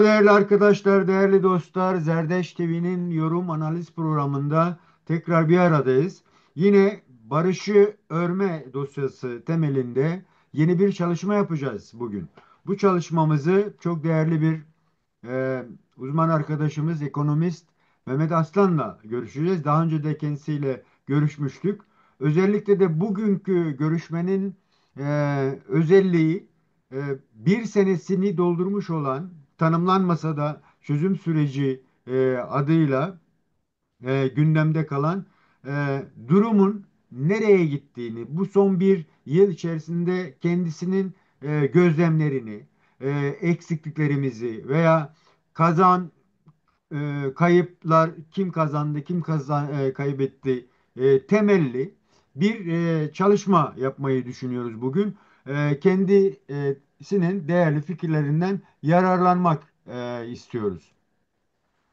Merhaba değerli arkadaşlar, değerli dostlar. Zerdeş TV'nin yorum analiz programında tekrar bir aradayız. Yine barışı örme dosyası temelinde yeni bir çalışma yapacağız bugün. Bu çalışmamızı çok değerli bir uzman arkadaşımız, ekonomist Mehmet Aslan'la görüşeceğiz. Daha önce de kendisiyle görüşmüştük. Özellikle de bugünkü görüşmenin özelliği bir senesini doldurmuş olan tanımlanmasa da çözüm süreci adıyla gündemde kalan durumun nereye gittiğini, bu son bir yıl içerisinde kendisinin gözlemlerini, eksikliklerimizi veya kazan kayıplar kim kazandı, kaybetti temelli bir çalışma yapmayı düşünüyoruz bugün. Kendisinin değerli fikirlerinden yararlanmak istiyoruz.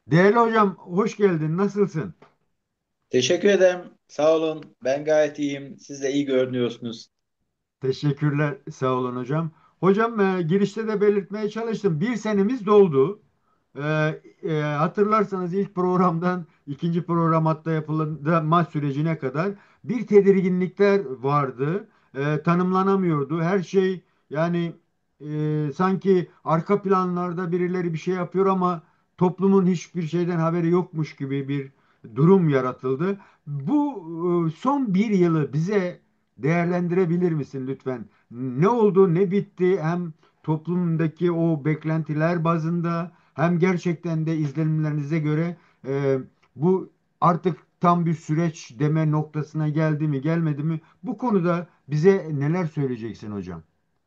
Değerli hocam, hoş geldin. Nasılsın? Teşekkür ederim. Sağ olun. Ben gayet iyiyim. Siz de iyi görünüyorsunuz. Teşekkürler, sağ olun hocam. Hocam girişte de belirtmeye çalıştım. Bir senemiz doldu. E, Hatırlarsanız ilk programdan ikinci program hatta yapılma sürecine kadar bir tedirginlikler vardı. Tanımlanamıyordu. Her şey yani sanki arka planlarda birileri bir şey yapıyor ama toplumun hiçbir şeyden haberi yokmuş gibi bir durum yaratıldı. Bu son bir yılı bize değerlendirebilir misin lütfen? Ne oldu, ne bitti? Hem toplumdaki o beklentiler bazında hem gerçekten de izlenimlerinize göre bu artık tam bir süreç deme noktasına geldi mi, gelmedi mi? Bu konuda bize neler söyleyeceksin hocam?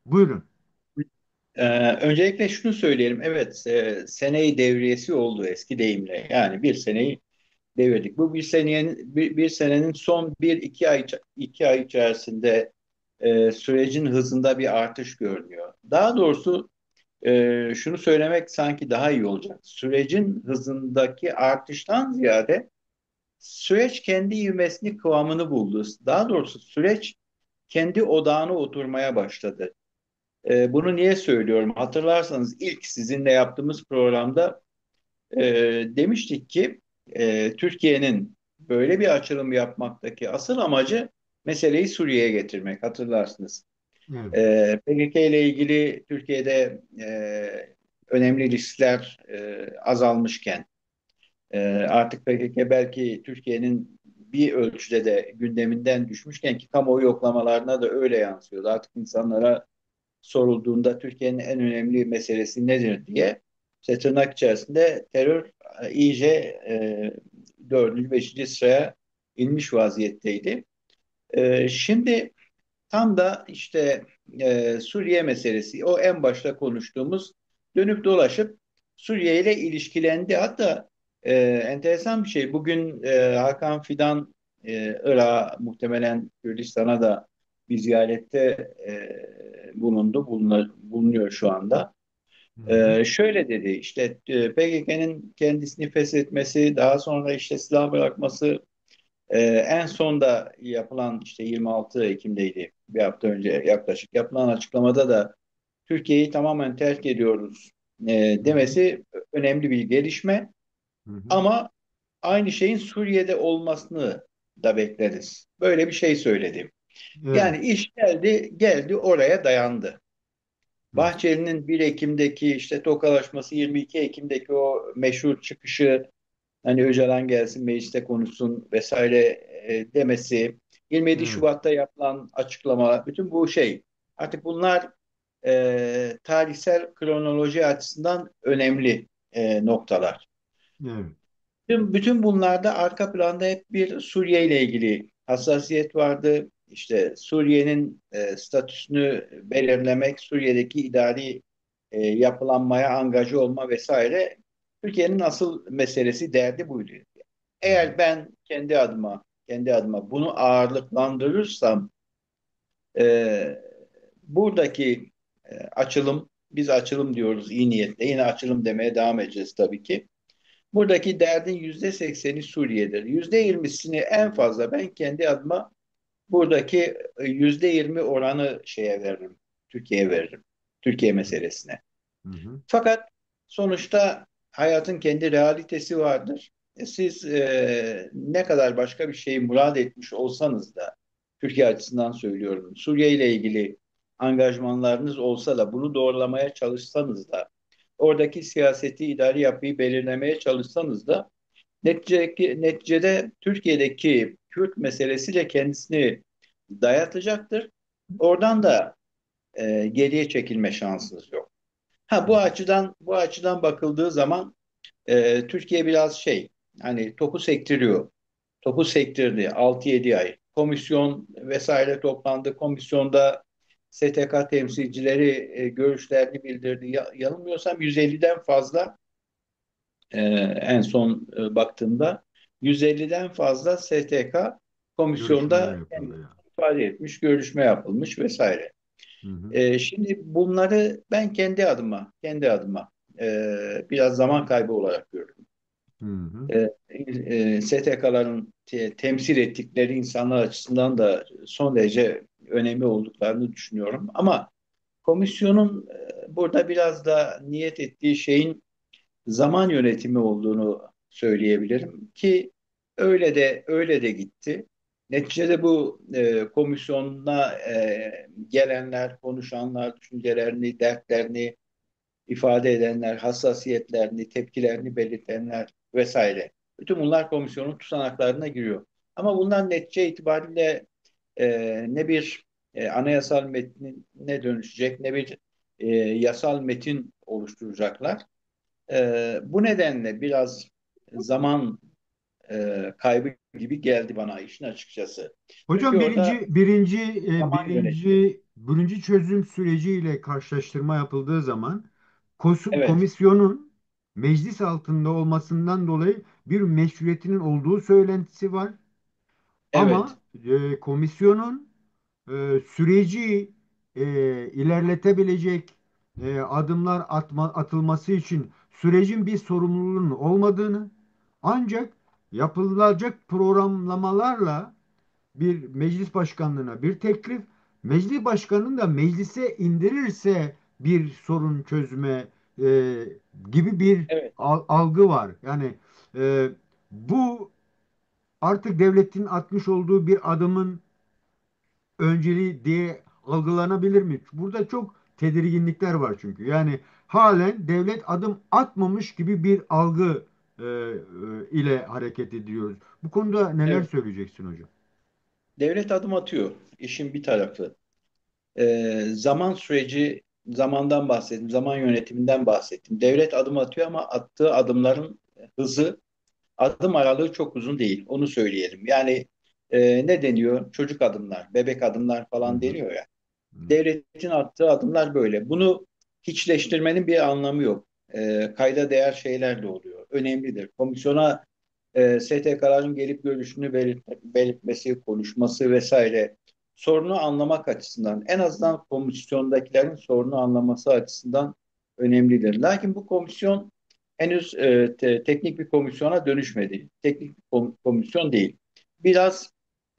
Buyurun. Öncelikle şunu söyleyelim. Evet, seneyi devriyesi oldu eski deyimle. Yani bir seneyi devirdik. Bu bir senenin son bir iki ay içerisinde sürecin hızında bir artış görünüyor. Daha doğrusu şunu söylemek sanki daha iyi olacak. Sürecin hızındaki artıştan ziyade süreç kendi ivmesini, kıvamını buldu. Daha doğrusu süreç kendi odağına oturmaya başladı. Bunu niye söylüyorum? Hatırlarsanız ilk sizinle yaptığımız programda e, demiştik ki Türkiye'nin böyle bir açılım yapmaktaki asıl amacı meseleyi Suriye'ye getirmek. Hatırlarsınız. Evet. PKK ile ilgili Türkiye'de önemli riskler azalmışken artık PKK belki Türkiye'nin bir ölçüde de gündeminden düşmüşken ki kamuoyu yoklamalarına da öyle yansıyordu. Artık insanlara sorulduğunda Türkiye'nin en önemli meselesi nedir diye işte tırnak içerisinde terör iyice dördüncü, beşinci sıraya inmiş vaziyetteydi. Şimdi tam da işte Suriye meselesi o en başta konuştuğumuz dönüp dolaşıp Suriye ile ilişkilendi. Hatta enteresan bir şey bugün Hakan Fidan Irak'a muhtemelen Kürdistan'a da bir ziyarette bulunuyor şu anda. Hı hı. Şöyle dedi işte PKK'nın kendisini feshetmesi daha sonra işte silah bırakması en son da yapılan işte 26 Ekim'deydi bir hafta önce yaklaşık yapılan açıklamada da Türkiye'yi tamamen terk ediyoruz Hı hı. demesi önemli bir gelişme. Hı hı. Ama aynı şeyin Suriye'de olmasını da bekleriz. Böyle bir şey söyledi. Evet. Yani iş geldi oraya dayandı. Hı. Bahçeli'nin 1 Ekim'deki işte tokalaşması 22 Ekim'deki o meşhur çıkışı hani Öcalan gelsin mecliste konuşsun vesaire demesi, 27 Evet. Şubat'ta yapılan açıklama, bütün bu şey artık bunlar tarihsel kronoloji açısından önemli noktalar. Evet. Bütün bunlarda arka planda hep bir Suriye ile ilgili hassasiyet vardı. İşte Suriye'nin statüsünü belirlemek, Suriye'deki idari yapılanmaya angaje olma vesaire Türkiye'nin asıl meselesi, derdi buydu. Hı hı. Eğer ben kendi adıma bunu ağırlıklandırırsam e, buradaki biz açılım diyoruz iyi niyetle, yine açılım demeye devam edeceğiz tabii ki. Buradaki derdin %80'i Suriye'dir. %20'sini en fazla ben kendi adıma buradaki %20 oranı şeye veririm. Türkiye'ye veririm. Türkiye meselesine. Hı hı. Fakat sonuçta hayatın kendi realitesi vardır. Siz ne kadar başka bir şeyi murad etmiş olsanız da, Türkiye açısından söylüyorum, Suriye ile ilgili angajmanlarınız olsa da, bunu doğrulamaya çalışsanız da, oradaki siyaseti, idari yapıyı belirlemeye çalışsanız da, neticede Türkiye'deki Kürt meselesiyle kendisini dayatacaktır. Oradan da geriye çekilme şansınız yok. Ha, bu açıdan bakıldığı zaman Türkiye biraz hani topu sektiriyor. Topu sektirdi 6-7 ay. Komisyon vesaire toplandı. Komisyonda STK temsilcileri görüşlerini bildirdi. Yanılmıyorsam 150'den fazla, en son baktığımda 150'den fazla STK Görüşmeler komisyonda yapıldı ya. ifade etmiş, görüşme yapılmış vesaire. Hı hı. Şimdi bunları ben kendi adıma biraz zaman kaybı olarak görüyorum. Hı hı. STK'ların temsil ettikleri insanlar açısından da son derece önemli olduklarını düşünüyorum. Ama komisyonun burada biraz da niyet ettiği şeyin zaman yönetimi olduğunu söyleyebilirim ki öyle de gitti. Neticede bu komisyona gelenler, konuşanlar, düşüncelerini, dertlerini ifade edenler, hassasiyetlerini, tepkilerini belirtenler vesaire. Bütün bunlar komisyonun tutanaklarına giriyor. Ama bunlar netice itibariyle ne bir anayasal metnine dönüşecek, ne bir yasal metin oluşturacaklar. Bu nedenle biraz zaman kaybı gibi geldi bana işin açıkçası. Çünkü Hocam orada zaman yönetimi. birinci çözüm süreciyle karşılaştırma yapıldığı zaman Evet, komisyonun meclis altında olmasından dolayı bir meşruiyetinin olduğu söylentisi var. evet, Ama komisyonun süreci ilerletebilecek adımlar atılması için sürecin bir sorumluluğunun olmadığını, ancak yapılacak programlamalarla bir meclis başkanlığına bir teklif, meclis başkanının da meclise indirirse bir sorun çözme e, gibi bir evet. algı var. Yani bu artık devletin atmış olduğu bir adımın önceliği diye algılanabilir mi? Burada çok tedirginlikler var çünkü. Yani halen devlet adım atmamış gibi bir algı ile hareket ediyoruz. Bu konuda neler Evet. söyleyeceksin hocam? Devlet adım atıyor. İşin bir tarafı. Zaman süreci, zamandan bahsettim, zaman yönetiminden bahsettim. Devlet adım atıyor ama attığı adımların hızı, adım aralığı çok uzun değil. Onu söyleyelim. Yani ne deniyor? Çocuk adımlar, bebek adımlar Hı falan hı. deniyor ya. Hı. Devletin attığı adımlar böyle. Bunu hiçleştirmenin bir anlamı yok. Kayda değer şeyler de oluyor. Önemlidir. Komisyona STK'ların gelip görüşünü belirtmesi, konuşması vesaire, sorunu anlamak açısından, en azından komisyondakilerin sorunu anlaması açısından önemlidir. Lakin bu komisyon henüz teknik bir komisyona dönüşmedi. Teknik bir komisyon değil. Biraz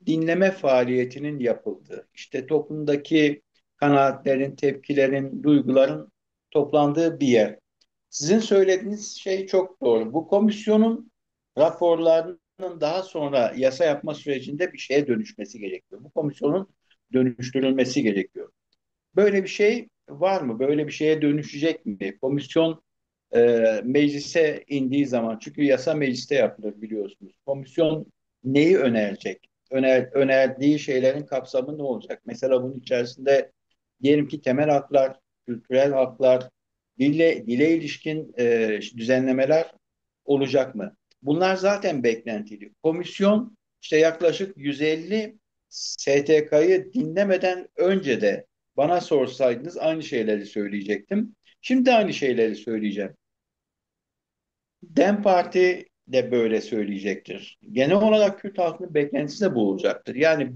dinleme faaliyetinin yapıldığı, işte toplumdaki kanaatlerin, tepkilerin, duyguların toplandığı bir yer. Sizin söylediğiniz şey çok doğru. Bu komisyonun raporlarının daha sonra yasa yapma sürecinde bir şeye dönüşmesi gerekiyor. Bu komisyonun dönüştürülmesi gerekiyor. Böyle bir şey var mı? Böyle bir şeye dönüşecek mi? Komisyon meclise indiği zaman, çünkü yasa mecliste yapılır biliyorsunuz. Komisyon neyi önerecek? Önerdiği şeylerin kapsamı ne olacak? Mesela bunun içerisinde diyelim ki temel haklar, kültürel haklar, dile ilişkin düzenlemeler olacak mı? Bunlar zaten beklentili. Komisyon işte yaklaşık 150 STK'yı dinlemeden önce de bana sorsaydınız aynı şeyleri söyleyecektim. Şimdi de aynı şeyleri söyleyeceğim. DEM Parti de böyle söyleyecektir. Genel olarak Kürt halkının beklentisi de bu olacaktır. Yani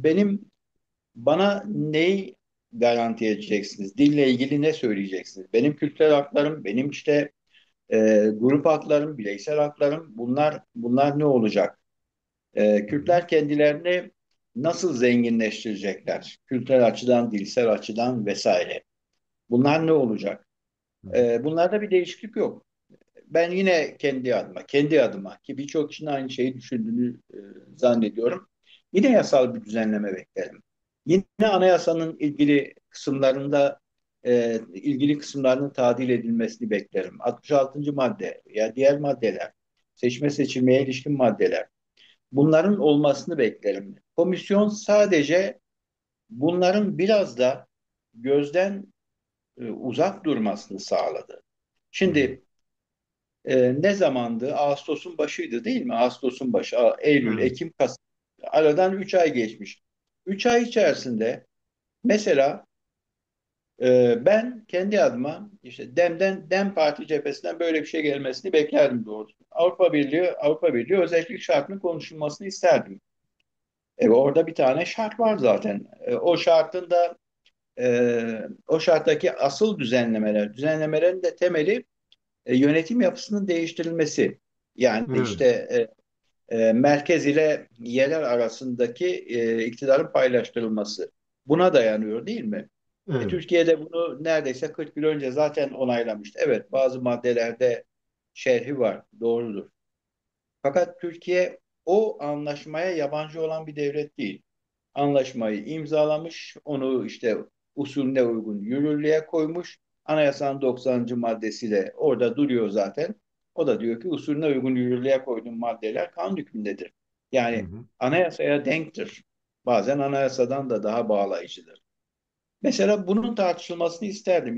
bana neyi garanti edeceksiniz? Dille ilgili ne söyleyeceksiniz? Benim kültürel haklarım, benim işte grup haklarım, bireysel haklarım, bunlar ne olacak? Hı hı. Kürtler kendilerini nasıl zenginleştirecekler? Kültürel açıdan, dilsel açıdan vesaire. Bunlar ne olacak? Hı hı. Bunlarda bir değişiklik yok. ben yine kendi adıma ki birçok kişinin aynı şeyi düşündüğünü zannediyorum. Yine yasal bir düzenleme beklerim. Yine anayasanın ilgili kısımlarının tadil edilmesini beklerim. 66. madde ya diğer maddeler, seçme seçilmeye ilişkin maddeler. Bunların olmasını beklerim. Komisyon sadece bunların biraz da gözden uzak durmasını sağladı. Hı hı. Şimdi ne zamandı? Ağustos'un başıydı değil mi? Ağustos'un başı, Eylül, Evet, Ekim, Kasım. Aradan 3 ay geçmiş. 3 ay içerisinde mesela ben kendi adıma işte Dem Parti cephesinden böyle bir şey gelmesini beklerdim doğrusu. Avrupa Birliği özellik şartının konuşulmasını isterdim. Orada bir tane şart var zaten. O şarttaki asıl düzenlemelerin de temeli yönetim yapısının değiştirilmesi. Yani evet, işte merkez ile yerel arasındaki iktidarın paylaştırılması. Buna dayanıyor değil mi? evet. Türkiye'de bunu neredeyse 40 yıl önce zaten onaylamıştı. Evet, bazı maddelerde şerhi var, doğrudur. Fakat Türkiye o anlaşmaya yabancı olan bir devlet değil. Anlaşmayı imzalamış, onu işte usulüne uygun yürürlüğe koymuş. Anayasanın 90. maddesiyle orada duruyor zaten. O da diyor ki usulüne uygun yürürlüğe koyduğum maddeler kanun hükmündedir. Hı Yani hı. anayasaya denktir. Bazen anayasadan da daha bağlayıcıdır. Mesela bunun tartışılmasını isterdim.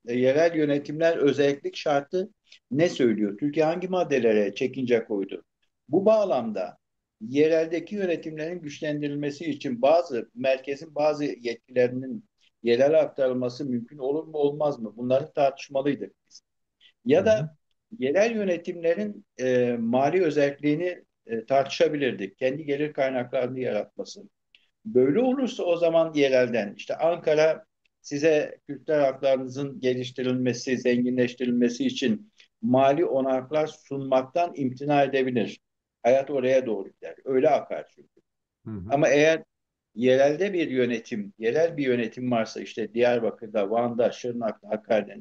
Yerel yönetimler özellik şartı ne söylüyor? Türkiye hangi maddelere çekince koydu? Bu bağlamda yereldeki yönetimlerin güçlendirilmesi için merkezin bazı yetkilerinin yerel aktarılması mümkün olur mu olmaz mı? Bunları tartışmalıydık biz. Hı Ya hı. da yerel yönetimlerin mali özelliğini tartışabilirdik. Kendi gelir kaynaklarını yaratması. Böyle olursa o zaman yerelden işte Ankara size kültürel haklarınızın geliştirilmesi, zenginleştirilmesi için mali olanaklar sunmaktan imtina edebilir. Hayat oraya doğru gider. Öyle akar çünkü. Hı hı. Ama eğer yerel bir yönetim varsa işte Diyarbakır'da, Van'da, Şırnak'ta, Hakkari'de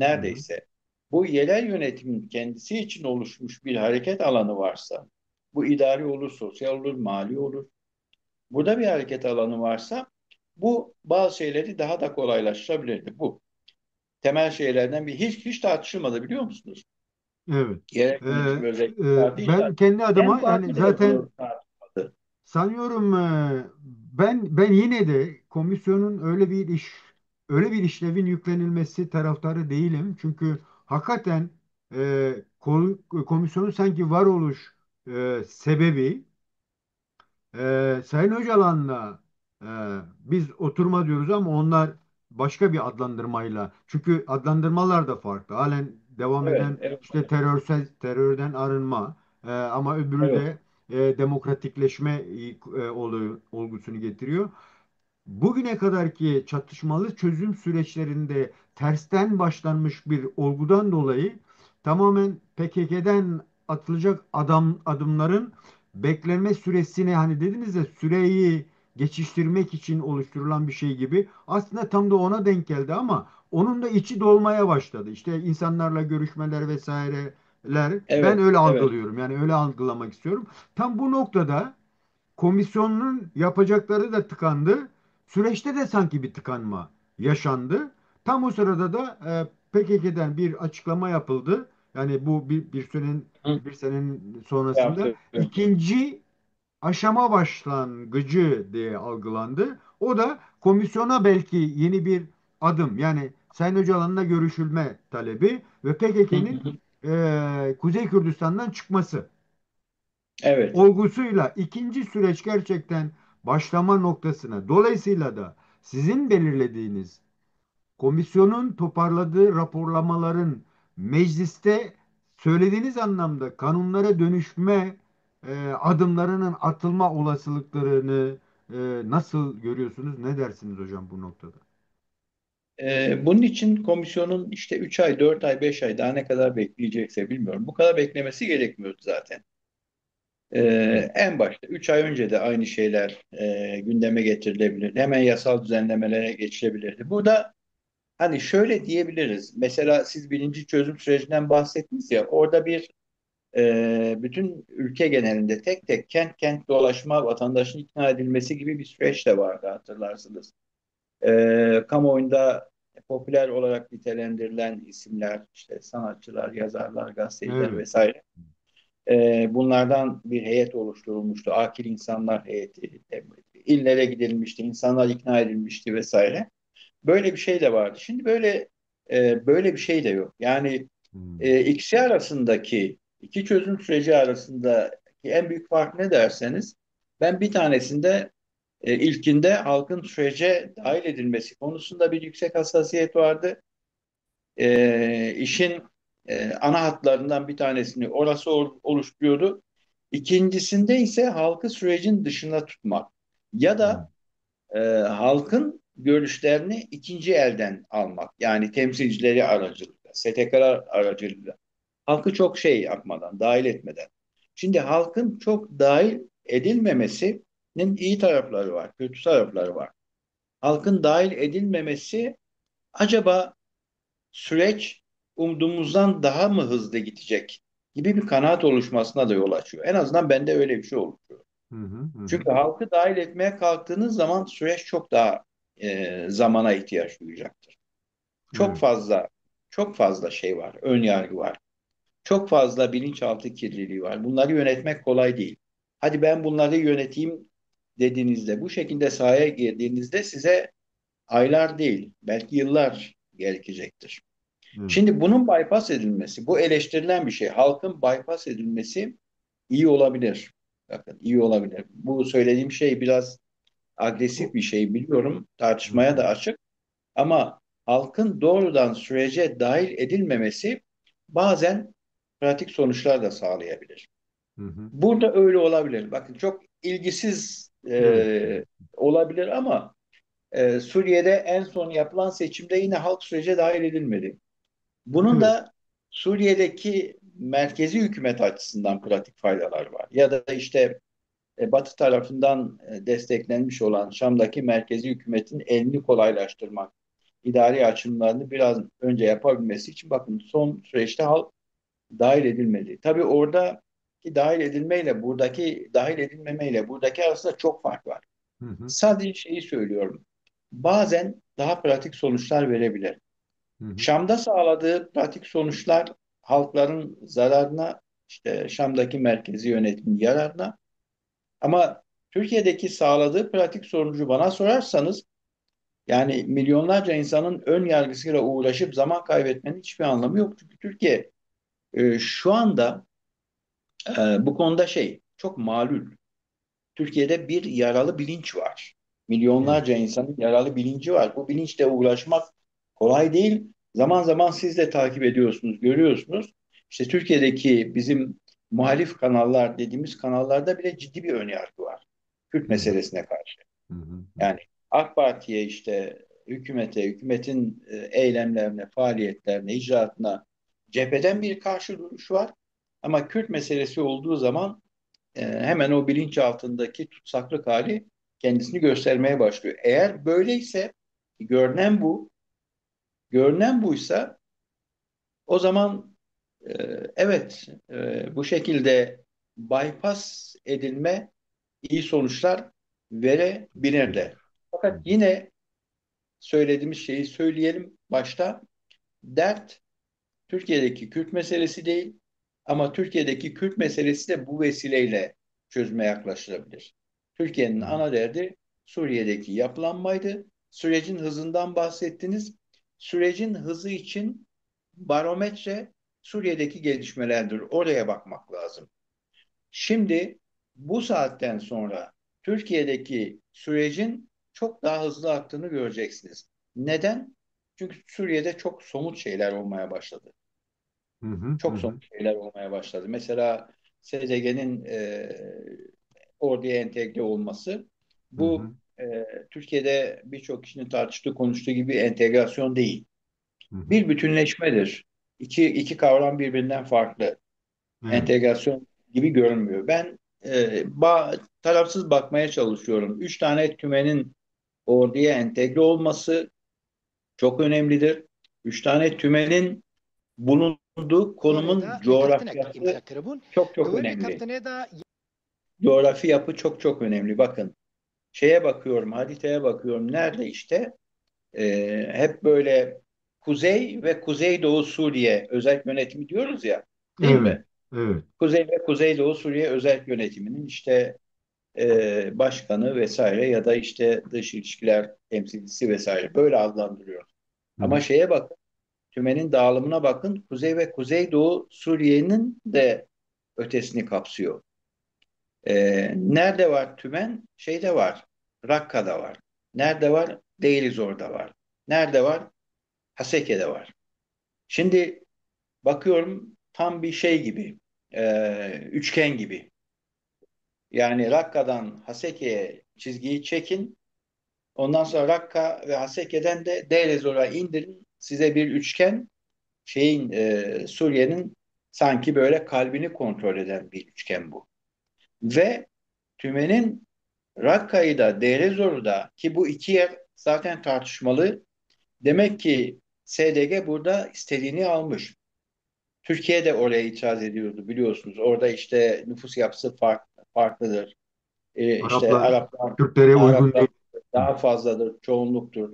Hı hı. neredeyse bu yerel yönetimin kendisi için oluşmuş bir hareket alanı varsa bu idari olur, sosyal olur, mali olur. Burada bir hareket alanı varsa bu bazı şeyleri daha da kolaylaştırabilirdi. Bu temel şeylerden bir hiç tartışılmadı biliyor musunuz? Evet. Yerel Ee, yönetim özellikle değil. Ben kendi Dem adıma yani Parti bile zaten bunu tartışmadı. sanıyorum ben yine de komisyonun öyle bir işlevin yüklenilmesi taraftarı değilim. Çünkü hakikaten komisyonun sanki varoluş sebebi Sayın Öcalan'la e, biz oturma diyoruz ama onlar başka bir adlandırmayla. Çünkü adlandırmalar da farklı. Halen devam Evet, eden evet, işte terörden arınma ama öbürü evet. de demokratikleşme olgusunu getiriyor. Bugüne kadarki çatışmalı çözüm süreçlerinde tersten başlanmış bir olgudan dolayı tamamen PKK'den atılacak adımların bekleme süresini hani dediniz ya süreyi geçiştirmek için oluşturulan bir şey gibi aslında tam da ona denk geldi ama onun da içi dolmaya başladı. İşte insanlarla görüşmeler vesaireler ben Evet, öyle evet. algılıyorum yani öyle algılamak istiyorum. Tam bu noktada komisyonun yapacakları da tıkandı. Süreçte de sanki bir tıkanma yaşandı. Tam o sırada da PKK'den bir açıklama yapıldı. Yani bu Hı, bir senenin bir sonrasında hafta önce. ikinci aşama başlangıcı diye algılandı. O da komisyona belki yeni bir adım yani Sayın Öcalan'la görüşülme talebi ve Hı, PKK'nin hı, hı. Kuzey Kürdistan'dan çıkması Evet. olgusuyla ikinci süreç gerçekten başlama noktasına. Dolayısıyla da sizin belirlediğiniz komisyonun toparladığı raporlamaların mecliste söylediğiniz anlamda kanunlara dönüşme adımlarının atılma olasılıklarını nasıl görüyorsunuz? Ne dersiniz hocam bu noktada? Bunun için komisyonun işte 3 ay, 4 ay, 5 ay daha ne kadar bekleyecekse bilmiyorum. Bu kadar beklemesi gerekmiyordu zaten. Hı En başta 3 ay önce de aynı şeyler gündeme getirilebilirdi. Hemen yasal düzenlemelere geçilebilirdi. Burada Hani şöyle diyebiliriz. Mesela siz birinci çözüm sürecinden bahsettiniz ya, orada bütün ülke genelinde tek tek kent kent dolaşma, vatandaşın ikna edilmesi gibi bir süreç de vardı, hatırlarsınız. Kamuoyunda popüler olarak nitelendirilen isimler, işte sanatçılar, yazarlar, gazeteciler Evet. vesaire. Bunlardan bir heyet oluşturulmuştu. Akil insanlar heyeti. İllere gidilmişti, insanlar ikna edilmişti vesaire. Böyle bir şey de vardı. Şimdi böyle bir şey de yok. Yani Hmm. ikisi arasındaki, iki çözüm süreci arasındaki en büyük fark ne derseniz, ben bir tanesinde ilkinde halkın sürece dahil edilmesi konusunda bir yüksek hassasiyet vardı. İşin ana hatlarından bir tanesini orası oluşturuyordu. İkincisinde ise halkı sürecin dışında tutmak ya Hmm. da halkın görüşlerini ikinci elden almak. Yani temsilcileri aracılığıyla, STK'lar aracılığıyla. Halkı çok şey yapmadan, dahil etmeden. Şimdi halkın çok dahil edilmemesinin iyi tarafları var, kötü tarafları var. Halkın dahil edilmemesi, acaba süreç umduğumuzdan daha mı hızlı gidecek gibi bir kanaat oluşmasına da yol açıyor. En azından bende öyle bir şey oluşuyor. Hı hı hı hı. Çünkü halkı dahil etmeye kalktığınız zaman süreç çok daha zamana ihtiyaç duyacaktır. Çok Evet. fazla, çok fazla şey var, ön yargı var. Çok fazla bilinçaltı kirliliği var. Bunları yönetmek kolay değil. Hadi ben bunları yöneteyim dediğinizde, bu şekilde sahaya girdiğinizde size aylar değil, belki yıllar gerekecektir. Evet. Şimdi bunun bypass edilmesi, bu eleştirilen bir şey. Halkın bypass edilmesi iyi olabilir. Bakın, iyi olabilir. Bu söylediğim şey biraz agresif O- bir şey biliyorum. Hı Tartışmaya hı. da açık. Ama halkın doğrudan sürece dahil edilmemesi bazen pratik sonuçlar da sağlayabilir. Hı hı. Burada öyle olabilir. Bakın, çok ilgisiz Evet. olabilir ama Suriye'de en son yapılan seçimde yine halk sürece dahil edilmedi. Bunun Evet. da Suriye'deki merkezi hükümet açısından pratik faydalar var. Ya da işte Batı tarafından desteklenmiş olan Şam'daki merkezi hükümetin elini kolaylaştırmak, idari açımlarını biraz önce yapabilmesi için, bakın, son süreçte halk dahil edilmedi. Tabii oradaki dahil edilmeyle buradaki dahil edilmemeyle buradaki arasında çok fark var. Hı hı. Sadece şeyi söylüyorum. Bazen daha pratik sonuçlar verebilir. Hı hı. Şam'da sağladığı pratik sonuçlar halkların zararına, işte Şam'daki merkezi yönetimin yararına, ama Türkiye'deki sağladığı pratik sonucu bana sorarsanız, yani milyonlarca insanın ön yargısıyla uğraşıp zaman kaybetmenin hiçbir anlamı yok. Çünkü Türkiye şu anda bu konuda çok malul. Türkiye'de bir yaralı bilinç var. Evet. Milyonlarca insanın yaralı bilinci var. Bu bilinçle uğraşmak kolay değil. Zaman zaman siz de takip ediyorsunuz, görüyorsunuz. İşte Türkiye'deki bizim muhalif kanallar dediğimiz kanallarda bile ciddi bir önyargı var Kürt Hı hı. meselesine karşı. Hı hı. Hı Yani AK Parti'ye, işte hükümete, hükümetin eylemlerine, faaliyetlerine, icraatına cepheden bir karşı duruş var. Ama Kürt meselesi olduğu zaman hemen o bilinç altındaki tutsaklık hali kendisini göstermeye başlıyor. Eğer böyleyse, görünen bu, görünen buysa, o zaman e, evet, bu şekilde bypass edilme iyi sonuçlar verebilir Verir. de. Hı Fakat hı. yine söylediğimiz şeyi söyleyelim başta. Dert Türkiye'deki Kürt meselesi değil, ama Türkiye'deki Kürt meselesi de bu vesileyle çözüme yaklaşılabilir. Türkiye'nin Hı hı. ana derdi Suriye'deki yapılanmaydı. Sürecin hızından bahsettiniz. Sürecin hızı için barometre Suriye'deki gelişmelerdir. Oraya bakmak lazım. Şimdi bu saatten sonra Türkiye'deki sürecin çok daha hızlı aktığını göreceksiniz. Neden? Çünkü Suriye'de çok somut şeyler olmaya başladı. Hı hı. Hı Çok hı. somut şeyler olmaya başladı. Mesela SDG'nin orduya entegre olması, Hı hı. bu Türkiye'de birçok kişinin tartıştığı, konuştuğu gibi entegrasyon değil. Hı hı. Bir bütünleşmedir. İki kavram birbirinden farklı. Evet. Entegrasyon gibi görünmüyor. Ben tarafsız bakmaya çalışıyorum. Üç tane tümenin orduya entegre olması çok önemlidir. Üç tane tümenin bulunduğu konumun coğrafyası çok çok önemli. Coğrafi yapı çok çok önemli. Bakın şeye bakıyorum, haritaya bakıyorum. Nerede işte? Hep böyle Kuzey ve Kuzeydoğu Suriye özel yönetimi diyoruz ya, değil Evet, mi? evet. Kuzey ve Kuzeydoğu Suriye özel yönetiminin işte başkanı vesaire ya da işte dış ilişkiler temsilcisi vesaire böyle adlandırıyor. Hı Ama hı. şeye bakın, tümenin dağılımına bakın. Kuzey ve Kuzeydoğu Suriye'nin de ötesini kapsıyor. Nerede var tümen? Şeyde var. Rakka'da var. Nerede var? Deir var. Nerede var? Haseke'de var. Şimdi bakıyorum tam bir şey gibi, üçgen gibi. Yani Rakka'dan Haseke'ye çizgiyi çekin. Ondan sonra Rakka ve Haseke'den de Deir indirin. Size bir üçgen Suriye'nin sanki böyle kalbini kontrol eden bir üçgen bu. Ve Tümen'in Rakka'yı da Deir da ki bu iki yer zaten tartışmalı. Demek ki SDG burada istediğini almış. Türkiye de oraya itiraz ediyordu biliyorsunuz. Orada işte nüfus yapısı farklıdır. İşte Araplar Türklere uygun Araplar değil. Hı. daha fazladır, çoğunluktur.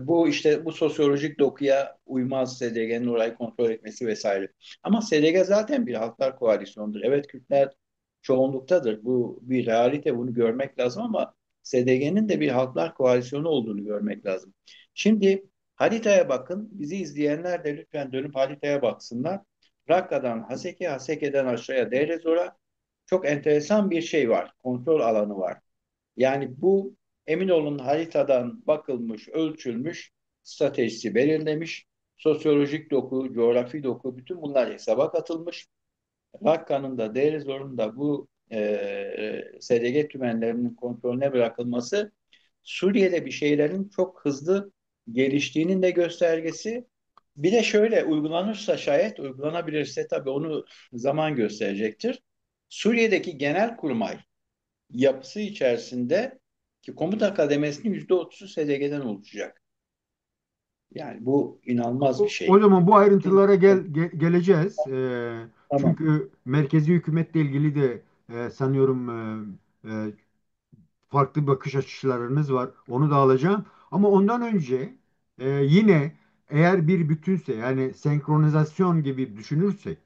Bu işte bu sosyolojik dokuya uymaz SDG'nin orayı kontrol etmesi vesaire. Ama SDG zaten bir halklar koalisyonudur. Evet Kürtler çoğunluktadır. Bu bir realite, bunu görmek lazım ama SDG'nin de bir halklar koalisyonu olduğunu görmek lazım. Şimdi haritaya bakın. Bizi izleyenler de lütfen dönüp haritaya baksınlar. Rakka'dan Haseke, Haseke'den aşağıya Deir çok enteresan bir şey var. Kontrol alanı var. Yani bu emin olun haritadan bakılmış, ölçülmüş, stratejisi belirlemiş, sosyolojik doku, coğrafi doku bütün bunlar hesaba katılmış. Rakka'nın da Deirizor'un da bu SDG tümenlerinin kontrolüne bırakılması Suriye'de bir şeylerin çok hızlı geliştiğinin de göstergesi. Bir de şöyle uygulanırsa şayet uygulanabilirse tabii onu zaman gösterecektir. Suriye'deki Genelkurmay yapısı içerisinde ki komuta kademesinin %30'u SDG'den oluşacak. Yani bu inanılmaz bir O şey. zaman bu Şimdi, ayrıntılara geleceğiz. tamam. Çünkü merkezi hükümetle ilgili de sanıyorum farklı bakış açılarınız var. Onu da alacağım. Ama ondan önce yine eğer bir bütünse yani senkronizasyon gibi düşünürsek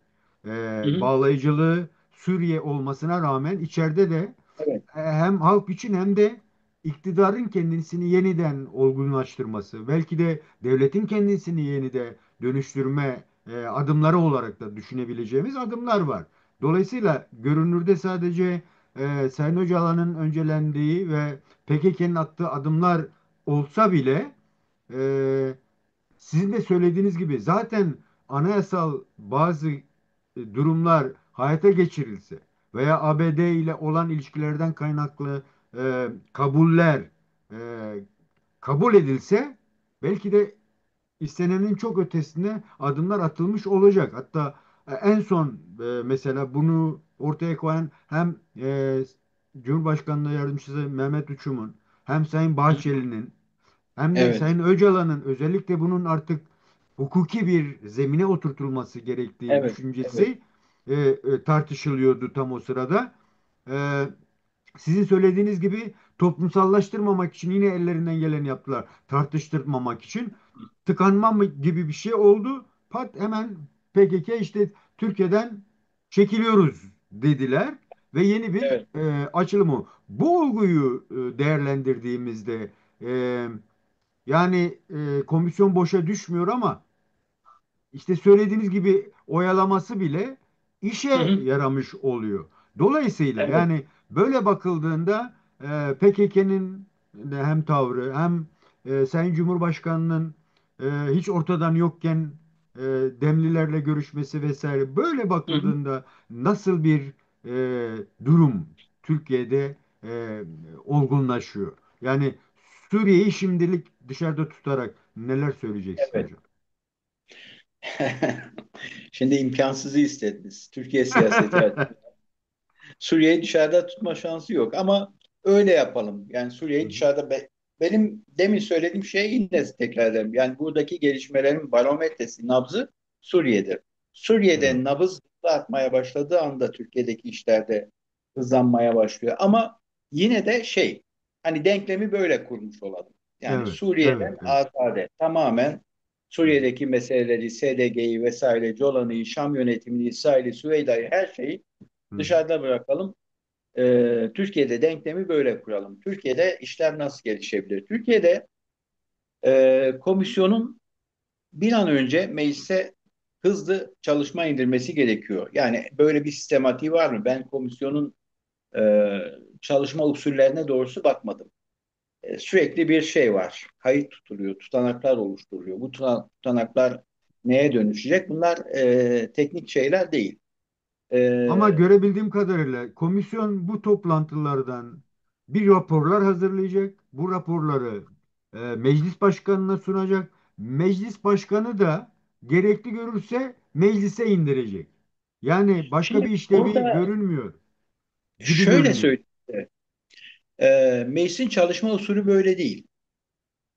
Hı hı. bağlayıcılığı Suriye olmasına rağmen içeride de Evet, hem halk için hem de iktidarın kendisini yeniden olgunlaştırması, belki de devletin kendisini yeniden dönüştürme adımları olarak da düşünebileceğimiz adımlar var. Dolayısıyla görünürde sadece Sayın Öcalan'ın öncelendiği ve PKK'nın attığı adımlar olsa bile e, sizin de söylediğiniz gibi zaten anayasal bazı durumlar hayata geçirilse veya ABD ile olan ilişkilerden kaynaklı kabuller e, kabul edilse belki de istenenin çok ötesine adımlar atılmış olacak. Hatta en son mesela bunu ortaya koyan hem Cumhurbaşkanlığı Yardımcısı Mehmet Uçum'un hem Sayın hı hı. Bahçeli'nin hem de Evet, Sayın Öcalan'ın özellikle bunun artık hukuki bir zemine oturtulması gerektiği evet, evet. düşüncesi tartışılıyordu tam o sırada. E, Sizin söylediğiniz gibi toplumsallaştırmamak için yine ellerinden geleni yaptılar. Tartıştırmamak için tıkanma mı gibi bir şey oldu. Pat hemen PKK işte Türkiye'den çekiliyoruz dediler ve yeni bir Evet. açılımı. Bu olguyu değerlendirdiğimizde e, yani komisyon boşa düşmüyor ama işte söylediğiniz gibi oyalaması bile Hı işe hı. yaramış oluyor. Dolayısıyla Evet. yani böyle bakıldığında PKK'nın hem tavrı hem Sayın Cumhurbaşkanı'nın hiç ortadan yokken Demlilerle görüşmesi vesaire böyle Hı hı. bakıldığında nasıl bir durum Türkiye'de olgunlaşıyor? Yani Suriye'yi şimdilik dışarıda tutarak neler söyleyeceksiniz Evet. hocam? Şimdi imkansızı istediniz. Türkiye siyaseti. Suriye'yi dışarıda tutma şansı yok ama öyle yapalım. Yani Hı Suriye'yi hı. dışarıda benim demin söylediğim şey yine tekrar ederim. Yani buradaki gelişmelerin barometresi, nabzı Suriye'dir. Evet. Suriye'de nabız hızlı atmaya başladığı anda Türkiye'deki işlerde hızlanmaya başlıyor. Ama yine de hani denklemi böyle kurmuş olalım. Yani Evet. Evet. Suriye'den Evet. azade, tamamen Hı hı. Suriye'deki meseleleri, SDG'yi vesaire, Golan'ı, Şam yönetimini, İsrail'i, Süveyda'yı, her şeyi Hı hı. dışarıda bırakalım. Türkiye'de denklemi böyle kuralım. Türkiye'de işler nasıl gelişebilir? Türkiye'de komisyonun bir an önce meclise hızlı çalışma indirmesi gerekiyor. Yani böyle bir sistematiği var mı? Ben komisyonun e, çalışma usullerine doğrusu bakmadım. Sürekli bir şey var. Kayıt tutuluyor, tutanaklar oluşturuluyor. Bu tutanaklar neye dönüşecek? Bunlar teknik şeyler değil. Ama E, görebildiğim kadarıyla komisyon bu toplantılardan bir raporlar hazırlayacak. Bu raporları meclis başkanına sunacak. Meclis başkanı da gerekli görürse meclise indirecek. Yani başka şimdi bir işlevi burada görünmüyor gibi şöyle görünüyor. söyleyeyim. Meclisin çalışma usulü böyle değil.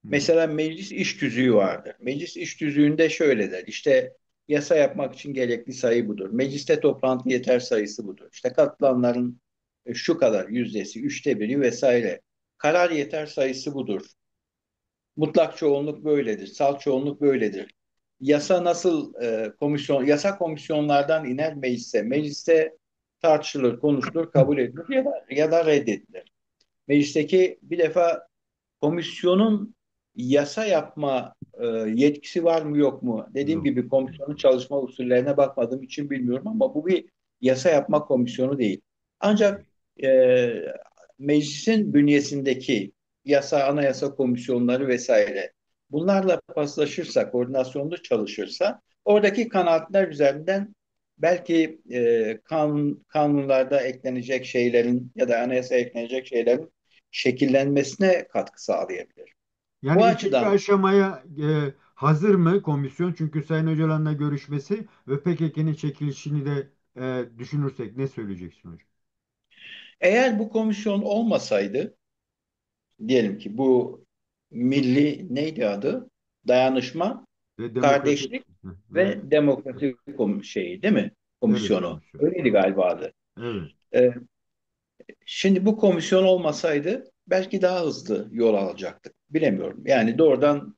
Hmm. Mesela meclis iş tüzüğü vardır. Meclis iş tüzüğünde şöyle der. İşte yasa yapmak için gerekli sayı budur. Mecliste toplantı yeter sayısı budur. İşte katılanların şu kadar yüzdesi, üçte biri vesaire. Karar yeter sayısı budur. Mutlak çoğunluk böyledir. Salt çoğunluk böyledir. Yasa nasıl yasa komisyonlardan iner meclise. Mecliste tartışılır, konuşulur, kabul edilir ya da reddedilir. Meclisteki bir defa komisyonun yasa yapma yetkisi var mı yok mu? Dediğim Yok. gibi komisyonun çalışma usullerine bakmadığım için bilmiyorum ama bu bir yasa yapma komisyonu değil. Ancak e, meclisin bünyesindeki yasa, anayasa komisyonları vesaire bunlarla paslaşırsa, koordinasyonlu çalışırsa oradaki kanaatler üzerinden belki kanunlarda eklenecek şeylerin ya da anayasaya eklenecek şeylerin şekillenmesine katkı sağlayabilir. Bu Yani ikinci açıdan aşamaya hazır mı komisyon? Çünkü Sayın Öcalan'la görüşmesi ve PKK'nın çekilişini de düşünürsek ne söyleyeceksin hocam? eğer bu komisyon olmasaydı, diyelim ki bu milli neydi adı? Dayanışma, Ve demokrasi, kardeşlik ve ve demokrasi şeyi değil mi? evet Komisyonu. komisyon. Öyleydi galiba adı. Evet. Ee, Şimdi bu komisyon olmasaydı belki daha hızlı yol alacaktık. Bilemiyorum. Yani doğrudan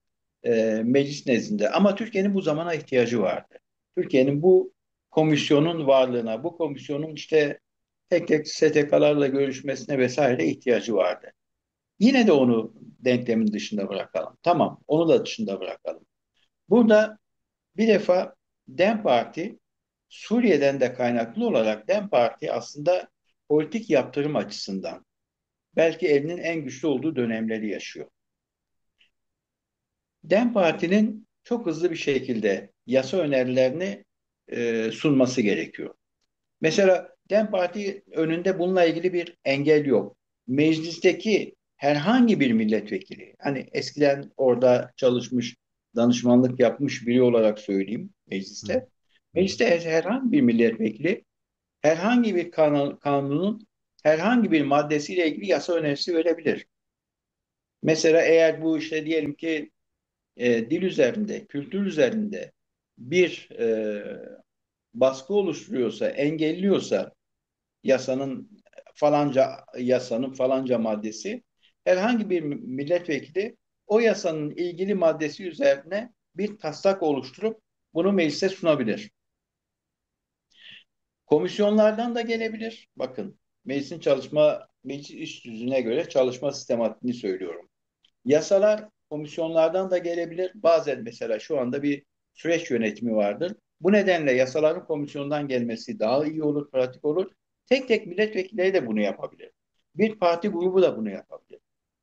meclis nezdinde. Ama Türkiye'nin bu zamana ihtiyacı vardı. Türkiye'nin bu komisyonun varlığına, bu komisyonun işte tek tek STK'larla görüşmesine vesaire ihtiyacı vardı. Yine de onu denklemin dışında bırakalım. Tamam, onu da dışında bırakalım. Burada bir defa DEM Parti, Suriye'den de kaynaklı olarak DEM Parti aslında politik yaptırım açısından belki elinin en güçlü olduğu dönemleri yaşıyor. DEM Parti'nin çok hızlı bir şekilde yasa önerilerini sunması gerekiyor. Mesela DEM Parti önünde bununla ilgili bir engel yok. Meclisteki herhangi bir milletvekili, hani eskiden orada çalışmış, danışmanlık yapmış biri olarak söyleyeyim Hı mecliste. hı. Mecliste herhangi bir milletvekili herhangi bir kanunun herhangi bir maddesiyle ilgili yasa önerisi verebilir. Mesela eğer bu işte diyelim ki dil üzerinde, kültür üzerinde bir baskı oluşturuyorsa, engelliyorsa yasanın falanca maddesi herhangi bir milletvekili o yasanın ilgili maddesi üzerine bir taslak oluşturup bunu meclise sunabilir. Komisyonlardan da gelebilir. Bakın, meclis iş düzüne göre çalışma sistematiğini söylüyorum. Yasalar komisyonlardan da gelebilir. Bazen mesela şu anda bir süreç yönetimi vardır. Bu nedenle yasaların komisyondan gelmesi daha iyi olur, pratik olur. Tek tek milletvekilleri de bunu yapabilir. Bir parti grubu da bunu yapabilir.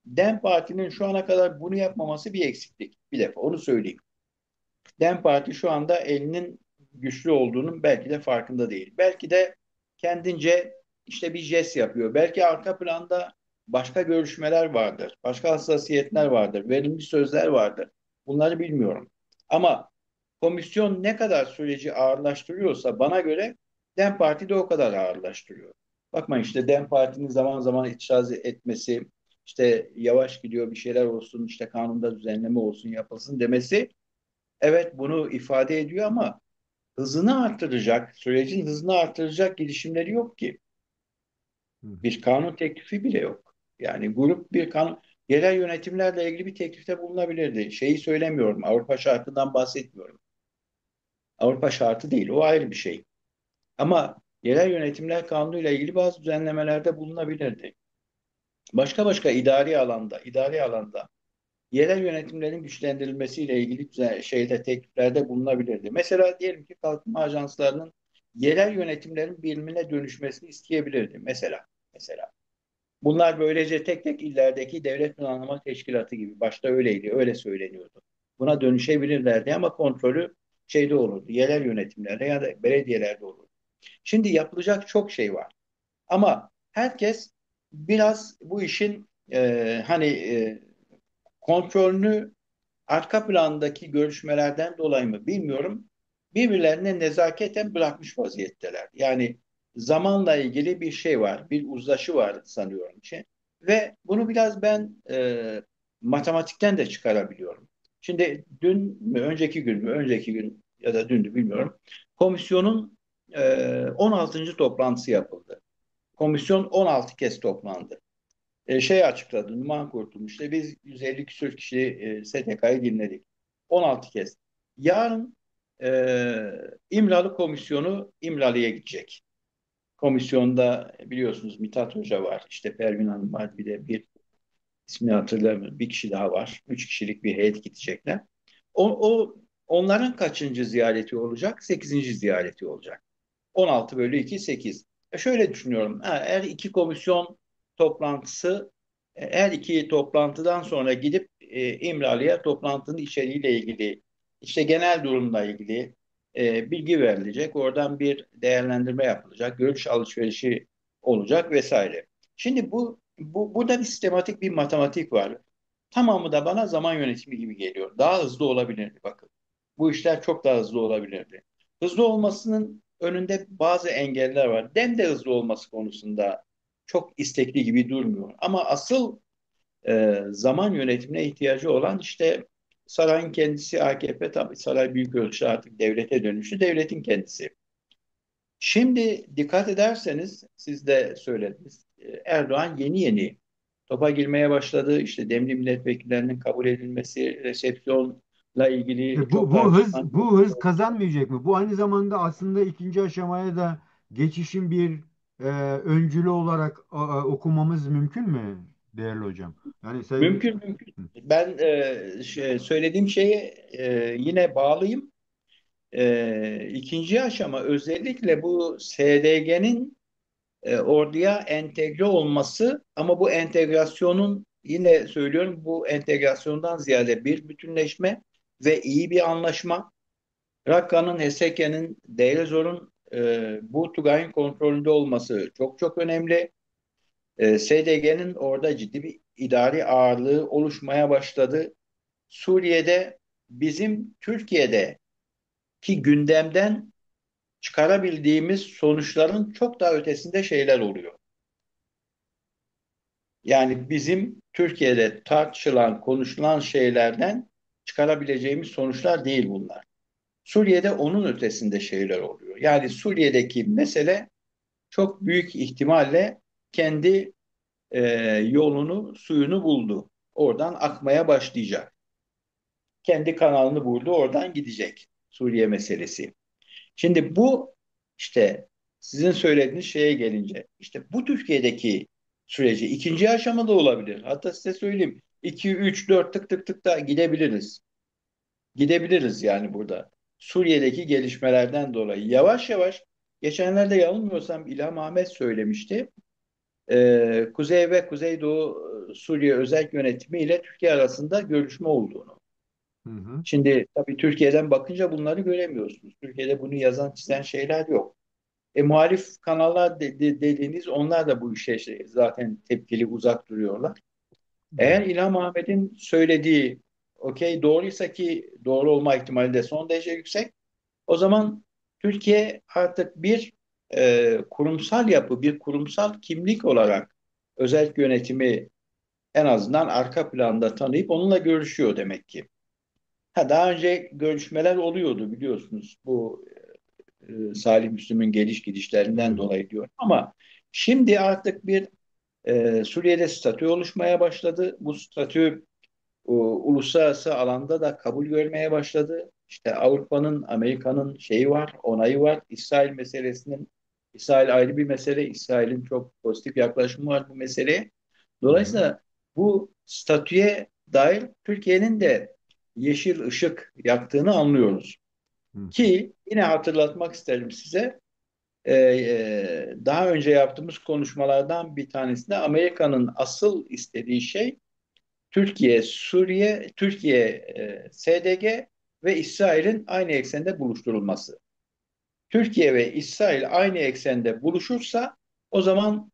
DEM Parti'nin şu ana kadar bunu yapmaması bir eksiklik. Bir defa onu söyleyeyim. DEM Parti şu anda elinin güçlü olduğunun belki de farkında değil. Belki de kendince işte bir jest yapıyor. Belki arka planda başka görüşmeler vardır. Başka hassasiyetler vardır. Verilmiş sözler vardır. Bunları bilmiyorum. Ama komisyon ne kadar süreci ağırlaştırıyorsa bana göre DEM Parti de o kadar ağırlaştırıyor. Bakma işte DEM Parti'nin zaman zaman itiraz etmesi, işte yavaş gidiyor, bir şeyler olsun, işte kanunda düzenleme olsun, yapılsın demesi, evet bunu ifade ediyor ama hızını artıracak, sürecin hızını artıracak girişimleri yok ki. Hı hı. Bir kanun teklifi bile yok. Yani grup bir kanun, yerel yönetimlerle ilgili bir teklifte bulunabilirdi. Şeyi söylemiyorum, Avrupa şartından bahsetmiyorum. Avrupa şartı değil, o ayrı bir şey. Ama yerel yönetimler kanunuyla ilgili bazı düzenlemelerde bulunabilirdi. Başka idari alanda yerel yönetimlerin güçlendirilmesiyle ilgili tekliflerde bulunabilirdi. Mesela diyelim ki kalkınma ajanslarının yerel yönetimlerin birimine dönüşmesini isteyebilirdi. Mesela. Bunlar böylece tek tek illerdeki devlet planlama teşkilatı gibi, başta öyleydi, öyle söyleniyordu. Buna dönüşebilirlerdi ama kontrolü şeyde olurdu, yerel yönetimlerde ya da belediyelerde olurdu. Şimdi yapılacak çok şey var. Ama herkes biraz bu işin kontrolünü arka plandaki görüşmelerden dolayı mı bilmiyorum. Birbirlerine nezaketen bırakmış vaziyetteler. Yani zamanla ilgili bir şey var, bir uzlaşı var sanıyorum ki. Ve bunu biraz ben matematikten de çıkarabiliyorum. Şimdi dün mü, önceki gün ya da dündü bilmiyorum. Komisyonun 16. toplantısı yapıldı. Komisyon 16 kez toplandı. Açıkladı, Numan Kurtulmuş. İşte biz 150 küsur kişi STK'yı dinledik. 16 kez. Yarın İmralı komisyonu İmralı'ya gidecek. Komisyonda biliyorsunuz Mithat Hoca var, işte Pervin Hanım var, bir de bir ismini hatırlamıyorum, bir kişi daha var. 3 kişilik bir heyet gidecekler. Onların kaçıncı ziyareti olacak? 8. ziyareti olacak. 16 bölü 2 8. Şöyle düşünüyorum. Eğer iki komisyon toplantısı, her iki toplantıdan sonra gidip İmralı'ya toplantının içeriğiyle ilgili, işte genel durumla ilgili bilgi verilecek. Oradan bir değerlendirme yapılacak. Görüş alışverişi olacak vesaire. Şimdi burada bir sistematik bir matematik var. Tamamı da bana zaman yönetimi gibi geliyor. Daha hızlı olabilirdi bakın. Bu işler çok daha hızlı olabilirdi. Hızlı olmasının önünde bazı engeller var. Dem de hızlı olması konusunda çok istekli gibi durmuyor. Ama asıl zaman yönetimine ihtiyacı olan işte sarayın kendisi, AKP, tabii saray büyük ölçüde artık devlete dönüştü. Devletin kendisi. Şimdi dikkat ederseniz, siz de söylediniz. Erdoğan yeni yeni topa girmeye başladı. İşte demli milletvekillerinin kabul edilmesi, resepsiyonla ilgili çok Bu hız tartışılan bu hız kazanmayacak mı? Bu aynı zamanda aslında ikinci aşamaya da geçişin bir öncülü olarak okumamız mümkün mü değerli hocam? Yani sayın mümkün mümkün. Ben söylediğim şeye yine bağlıyım. İkinci aşama özellikle bu SDG'nin orduya entegre olması, ama bu entegrasyonun, yine söylüyorum, bu entegrasyondan ziyade bir bütünleşme ve iyi bir anlaşma. Rakka'nın, HSK'nin, Deirezor'un bu Tugay'ın kontrolünde olması çok çok önemli. SDG'nin orada ciddi bir idari ağırlığı oluşmaya başladı. Suriye'de bizim Türkiye'deki gündemden çıkarabildiğimiz sonuçların çok daha ötesinde şeyler oluyor. Yani bizim Türkiye'de tartışılan, konuşulan şeylerden çıkarabileceğimiz sonuçlar değil bunlar. Suriye'de onun ötesinde şeyler oluyor. Yani Suriye'deki mesele çok büyük ihtimalle kendi e, yolunu, suyunu buldu. Oradan akmaya başlayacak. Kendi kanalını buldu, oradan gidecek Suriye meselesi. Şimdi bu, işte sizin söylediğiniz şeye gelince, işte bu Türkiye'deki süreci ikinci aşamada olabilir. Hatta size söyleyeyim, 2, 3, 4 tık tık tık da gidebiliriz. Gidebiliriz yani burada. Suriye'deki gelişmelerden dolayı yavaş yavaş, geçenlerde yanılmıyorsam İlham Ahmet söylemişti. Kuzey ve Kuzeydoğu Suriye özel yönetimi ile Türkiye arasında görüşme olduğunu. Hı hı. Şimdi tabii Türkiye'den bakınca bunları göremiyorsunuz. Türkiye'de bunu yazan çizen şeyler yok. Muhalif kanallar dediğiniz, onlar da bu işe zaten tepkili, uzak duruyorlar. Eğer Evet. İlham Ahmet'in söylediği okey doğruysa, ki doğru olma ihtimali de son derece yüksek, o zaman Türkiye artık bir kurumsal yapı, bir kurumsal kimlik olarak özel yönetimi en azından arka planda tanıyıp onunla görüşüyor demek ki. Ha, daha önce görüşmeler oluyordu biliyorsunuz. Bu Salih Müslüm'ün geliş gidişlerinden Evet. dolayı diyor. Ama şimdi artık bir Suriye'de statü oluşmaya başladı. Bu statü uluslararası alanda da kabul görmeye başladı. İşte Avrupa'nın, Amerika'nın şeyi var, onayı var. İsrail ayrı bir mesele. İsrail'in çok pozitif yaklaşımı var bu meseleye. Hı hı. Dolayısıyla bu statüye dair Türkiye'nin de yeşil ışık yaktığını anlıyoruz. Hı hı. Ki yine hatırlatmak isterim size, daha önce yaptığımız konuşmalardan bir tanesinde Amerika'nın asıl istediği şey Türkiye, SDG ve İsrail'in aynı eksende buluşturulması. Türkiye ve İsrail aynı eksende buluşursa o zaman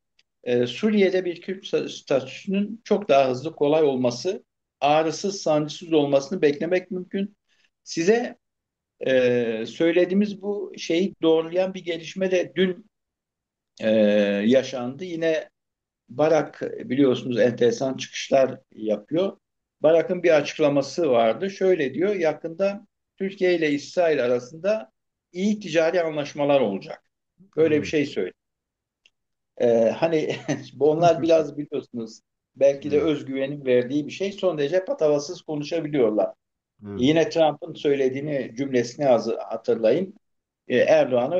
Suriye'de bir Kürt statüsünün çok daha hızlı, kolay olması, ağrısız, sancısız olmasını beklemek mümkün. Size söylediğimiz bu şeyi doğrulayan bir gelişme de dün e, yaşandı. Yine Barak biliyorsunuz enteresan çıkışlar yapıyor. Barak'ın bir açıklaması vardı. Şöyle diyor, yakında Türkiye ile İsrail arasında iyi ticari anlaşmalar olacak. Böyle bir Evet. şey söyledi. Hani onlar biraz biliyorsunuz belki de Evet. özgüvenin verdiği bir şey. Son derece patavatsız konuşabiliyorlar. Evet. Yine Trump'ın söylediğini cümlesini hatırlayın. Erdoğan'a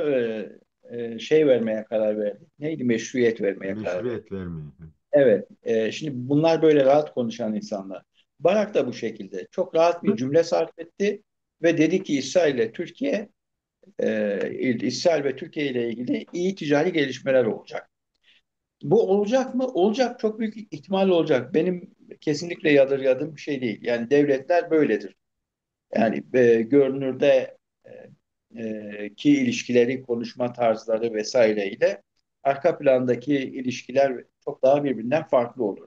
şey vermeye karar verdi. Neydi? Meşruiyet vermeye karar verdi. Meşruiyet vermeyin. Evet. Şimdi bunlar böyle rahat konuşan insanlar. Barak da bu şekilde çok rahat bir cümle sarf etti ve dedi ki İsrail ve Türkiye ile ilgili iyi ticari gelişmeler olacak. Bu olacak mı? Olacak. Çok büyük ihtimal olacak. Benim kesinlikle yadırgadığım bir şey değil. Yani devletler böyledir. Yani görünürde ki ilişkileri, konuşma tarzları vesaireyle arka plandaki ilişkiler çok daha birbirinden farklı olur.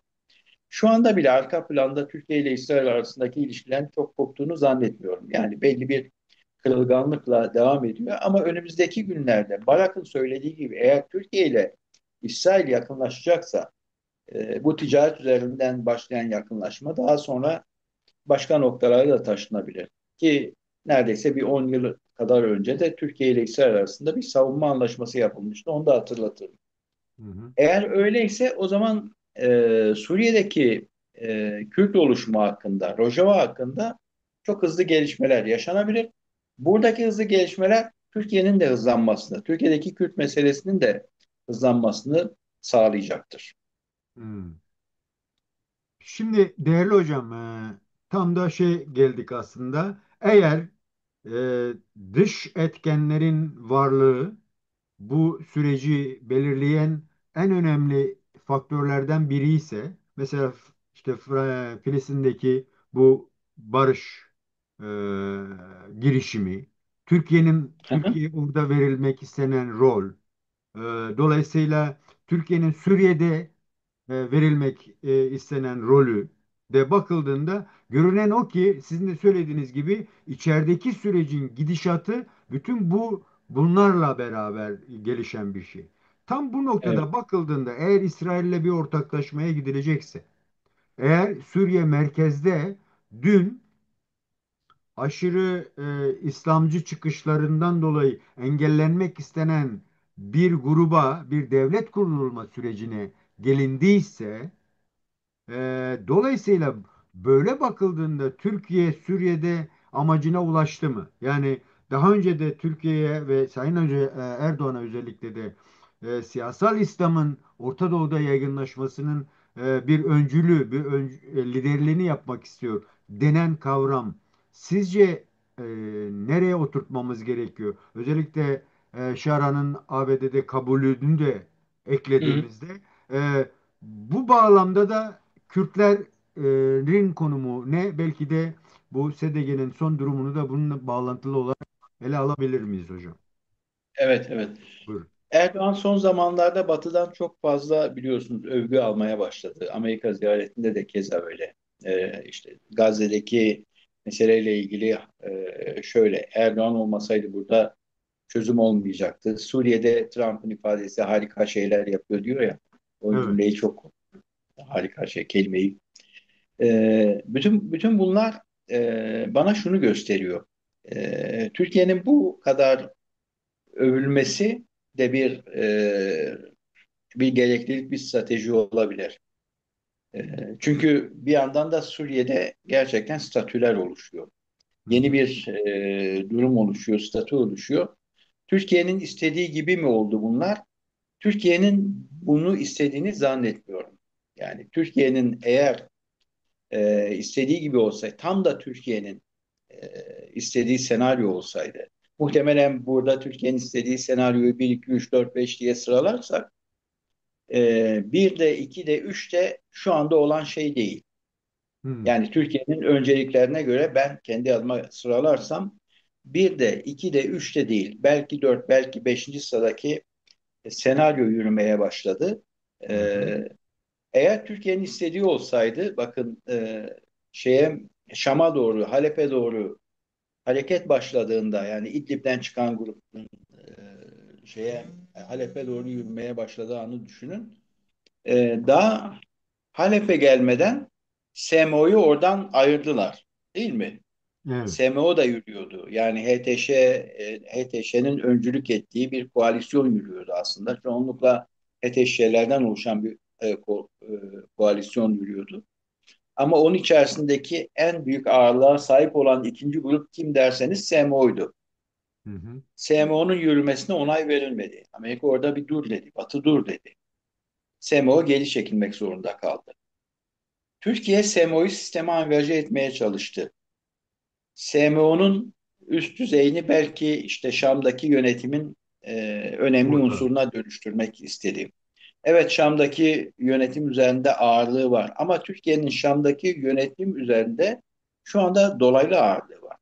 Şu anda bile arka planda Türkiye ile İsrail arasındaki ilişkilerin çok koptuğunu zannetmiyorum. Yani belli bir kırılganlıkla devam ediyor. Ama önümüzdeki günlerde Barak'ın söylediği gibi eğer Türkiye ile İsrail yakınlaşacaksa bu ticaret üzerinden başlayan yakınlaşma daha sonra başka noktalara da taşınabilir. Ki neredeyse bir 10 yıl kadar önce de Türkiye ile İsrail arasında bir savunma anlaşması yapılmıştı. Onu da hatırlatırım. Hı hı. Eğer öyleyse o zaman Suriye'deki Kürt oluşumu hakkında, Rojava hakkında çok hızlı gelişmeler yaşanabilir. Buradaki hızlı gelişmeler Türkiye'nin de hızlanmasını, Türkiye'deki Kürt meselesinin de hızlanmasını sağlayacaktır. Hı. Şimdi değerli hocam, tam da geldik aslında. Eğer dış etkenlerin varlığı bu süreci belirleyen en önemli faktörlerden biri ise mesela işte Filistin'deki bu barış e, girişimi, Hı hı, Türkiye orada verilmek istenen rol, e, dolayısıyla Türkiye'nin Suriye'de verilmek istenen rolü de bakıldığında görünen o ki sizin de söylediğiniz gibi içerideki sürecin gidişatı bütün bunlarla beraber gelişen bir şey. Tam bu evet. noktada bakıldığında eğer İsrail'le bir ortaklaşmaya gidilecekse, eğer Suriye merkezde dün aşırı İslamcı çıkışlarından dolayı engellenmek istenen bir gruba, bir devlet kurulma sürecine gelindiyse, dolayısıyla böyle bakıldığında Türkiye Suriye'de amacına ulaştı mı? Yani daha önce de Türkiye'ye ve Sayın Erdoğan'a özellikle de siyasal İslam'ın Orta Doğu'da yaygınlaşmasının bir liderliğini yapmak istiyor denen kavram sizce nereye oturtmamız gerekiyor? Özellikle Şara'nın ABD'de kabulünü de Hı hı. eklediğimizde bu bağlamda da Kürtlerin konumu ne? Belki de bu SDG'nin son durumunu da bununla bağlantılı olarak ele alabilir miyiz hocam? Evet, evet. Buyurun. Erdoğan son zamanlarda Batı'dan çok fazla biliyorsunuz övgü almaya başladı. Amerika ziyaretinde de keza öyle. İşte Gazze'deki meseleyle ilgili şöyle Erdoğan olmasaydı burada çözüm olmayacaktı. Suriye'de Trump'ın ifadesi harika şeyler yapıyor diyor ya. O Evet. cümleyi çok harika kelimeyi. Bütün bunlar bana şunu gösteriyor. Türkiye'nin bu kadar övülmesi de bir gereklilik, bir strateji olabilir. Çünkü bir yandan da Suriye'de gerçekten statüler oluşuyor. Hı Yeni hı. bir durum oluşuyor, statü oluşuyor. Türkiye'nin istediği gibi mi oldu bunlar? Türkiye'nin bunu istediğini zannetmiyorum. Yani Türkiye'nin eğer istediği gibi olsaydı, tam da Türkiye'nin istediği senaryo olsaydı, muhtemelen burada Türkiye'nin istediği senaryoyu bir 2 3 4 5 diye sıralarsak, 1 de 2 de 3 de şu anda olan şey değil. Hı. Yani Türkiye'nin önceliklerine göre ben kendi adıma sıralarsam, bir de 2 de 3 de değil. Belki 4, belki beşinci sıradaki senaryo yürümeye başladı. Hı hı. E, Eğer Türkiye'nin istediği olsaydı, bakın, şeye Şam'a doğru, Halep'e doğru hareket başladığında, yani İdlib'den çıkan grubun Halep'e doğru yürümeye başladığı anı düşünün. Daha Halep'e gelmeden SMO'yu oradan ayırdılar. Değil mi? Evet. SMO da yürüyordu. Yani HTŞ'nin öncülük ettiği bir koalisyon yürüyordu aslında. Çoğunlukla HTŞ'lerden oluşan bir koalisyon yürüyordu. Ama onun içerisindeki en büyük ağırlığa sahip olan ikinci grup kim derseniz SMO'ydu. Hı hı. SMO'nun yürümesine onay verilmedi. Amerika orada bir dur dedi. Batı dur dedi. SMO geri çekilmek zorunda kaldı. Türkiye SMO'yu sisteme angaje etmeye çalıştı. SMO'nun üst düzeyini belki işte Şam'daki yönetimin önemli Orada. unsuruna dönüştürmek istedi. Evet, Şam'daki yönetim üzerinde ağırlığı var ama Türkiye'nin Şam'daki yönetim üzerinde şu anda dolaylı ağırlığı var.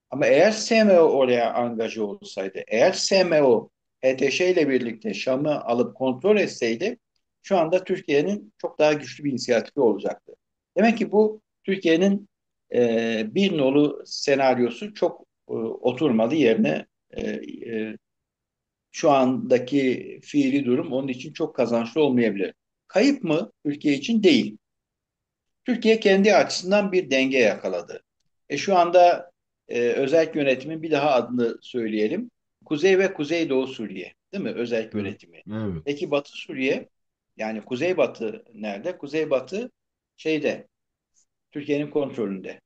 Ama eğer SMO oraya angaje olsaydı, eğer SMO HTŞ ile birlikte Şam'ı alıp kontrol etseydi, şu anda Türkiye'nin çok daha güçlü bir inisiyatifi olacaktı. Demek ki bu Türkiye'nin bir nolu senaryosu çok oturmadı yerine. Şu andaki fiili durum onun için çok kazançlı olmayabilir. Kayıp mı? Türkiye için değil. Türkiye kendi açısından bir denge yakaladı. Şu anda özel yönetimin bir daha adını söyleyelim. Kuzey ve Kuzeydoğu Suriye, değil mi? Özel Hı. yönetimi. Evet. Peki Batı Suriye, yani Kuzeybatı nerede? Kuzeybatı şeyde, Türkiye'nin kontrolünde.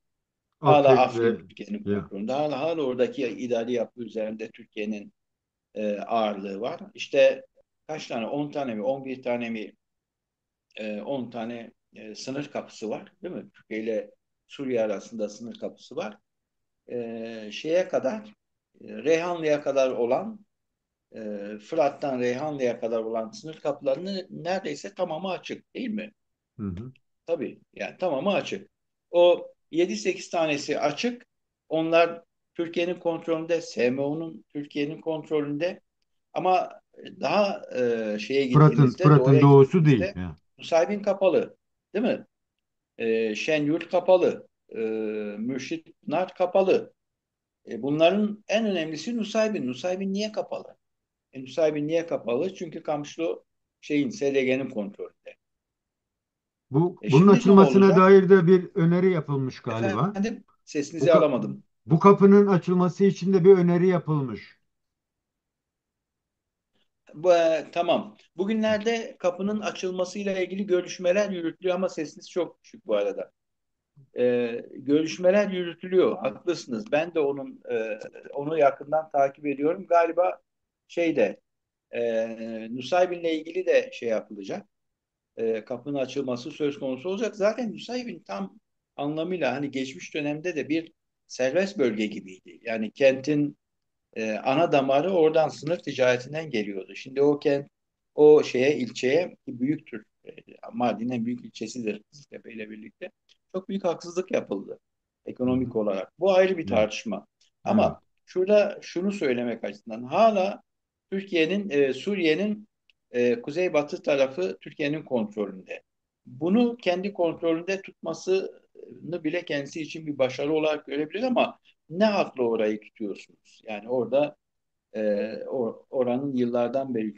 Hala Afrin Afrin ve Türkiye'nin ya. kontrolünde. Hala oradaki idari yapı üzerinde Türkiye'nin ağırlığı var. İşte kaç tane? 10 tane mi? 11 tane mi? 10 tane sınır kapısı var, değil mi? Türkiye ile Suriye arasında sınır kapısı var. Şeye kadar, Reyhanlı'ya kadar olan, Fırat'tan Reyhanlı'ya kadar olan sınır kapılarının neredeyse tamamı açık, değil mi? Hı hı. Tabii, yani tamamı açık. O 7-8 tanesi açık. Onlar Türkiye'nin kontrolünde, SMO'nun Türkiye'nin kontrolünde. Ama daha şeye gittiğinizde, Fırat'ın doğuya doğusu değil. gittiğinizde Ya. Nusaybin kapalı, değil mi? Şenyurt kapalı, Mürşit Pınar kapalı. Bunların en önemlisi Nusaybin. Nusaybin niye kapalı? Nusaybin niye kapalı? Çünkü Kamçılı SDG'nin kontrolünde. Bunun Şimdi ne açılmasına olacak? dair de bir öneri yapılmış galiba. Efendim, Bu, sesinizi ka- alamadım. bu kapının açılması için de bir öneri yapılmış. Tamam. Bugünlerde kapının açılmasıyla ilgili görüşmeler yürütülüyor ama sesiniz çok düşük bu arada. Görüşmeler yürütülüyor. Haklısınız. Ben de onu yakından takip ediyorum. Galiba şeyde Nusaybin'le ilgili de şey yapılacak. Kapının açılması söz konusu olacak. Zaten Nusaybin tam anlamıyla hani geçmiş dönemde de bir serbest bölge gibiydi. Yani kentin ana damarı oradan sınır ticaretinden geliyordu. Şimdi o ilçeye ki büyüktür. Mardin'in en büyük ilçesidir Kızıltepe ile birlikte. Çok büyük haksızlık yapıldı Hı ekonomik hı. olarak. Bu ayrı bir Evet. tartışma. Evet. Ama şurada şunu söylemek açısından hala Suriye'nin kuzeybatı tarafı Türkiye'nin kontrolünde. Bunu kendi kontrolünde tutmasını bile kendisi için bir başarı olarak görebilir ama ne hakla orayı tutuyorsunuz? Yani orada oranın yıllardan beri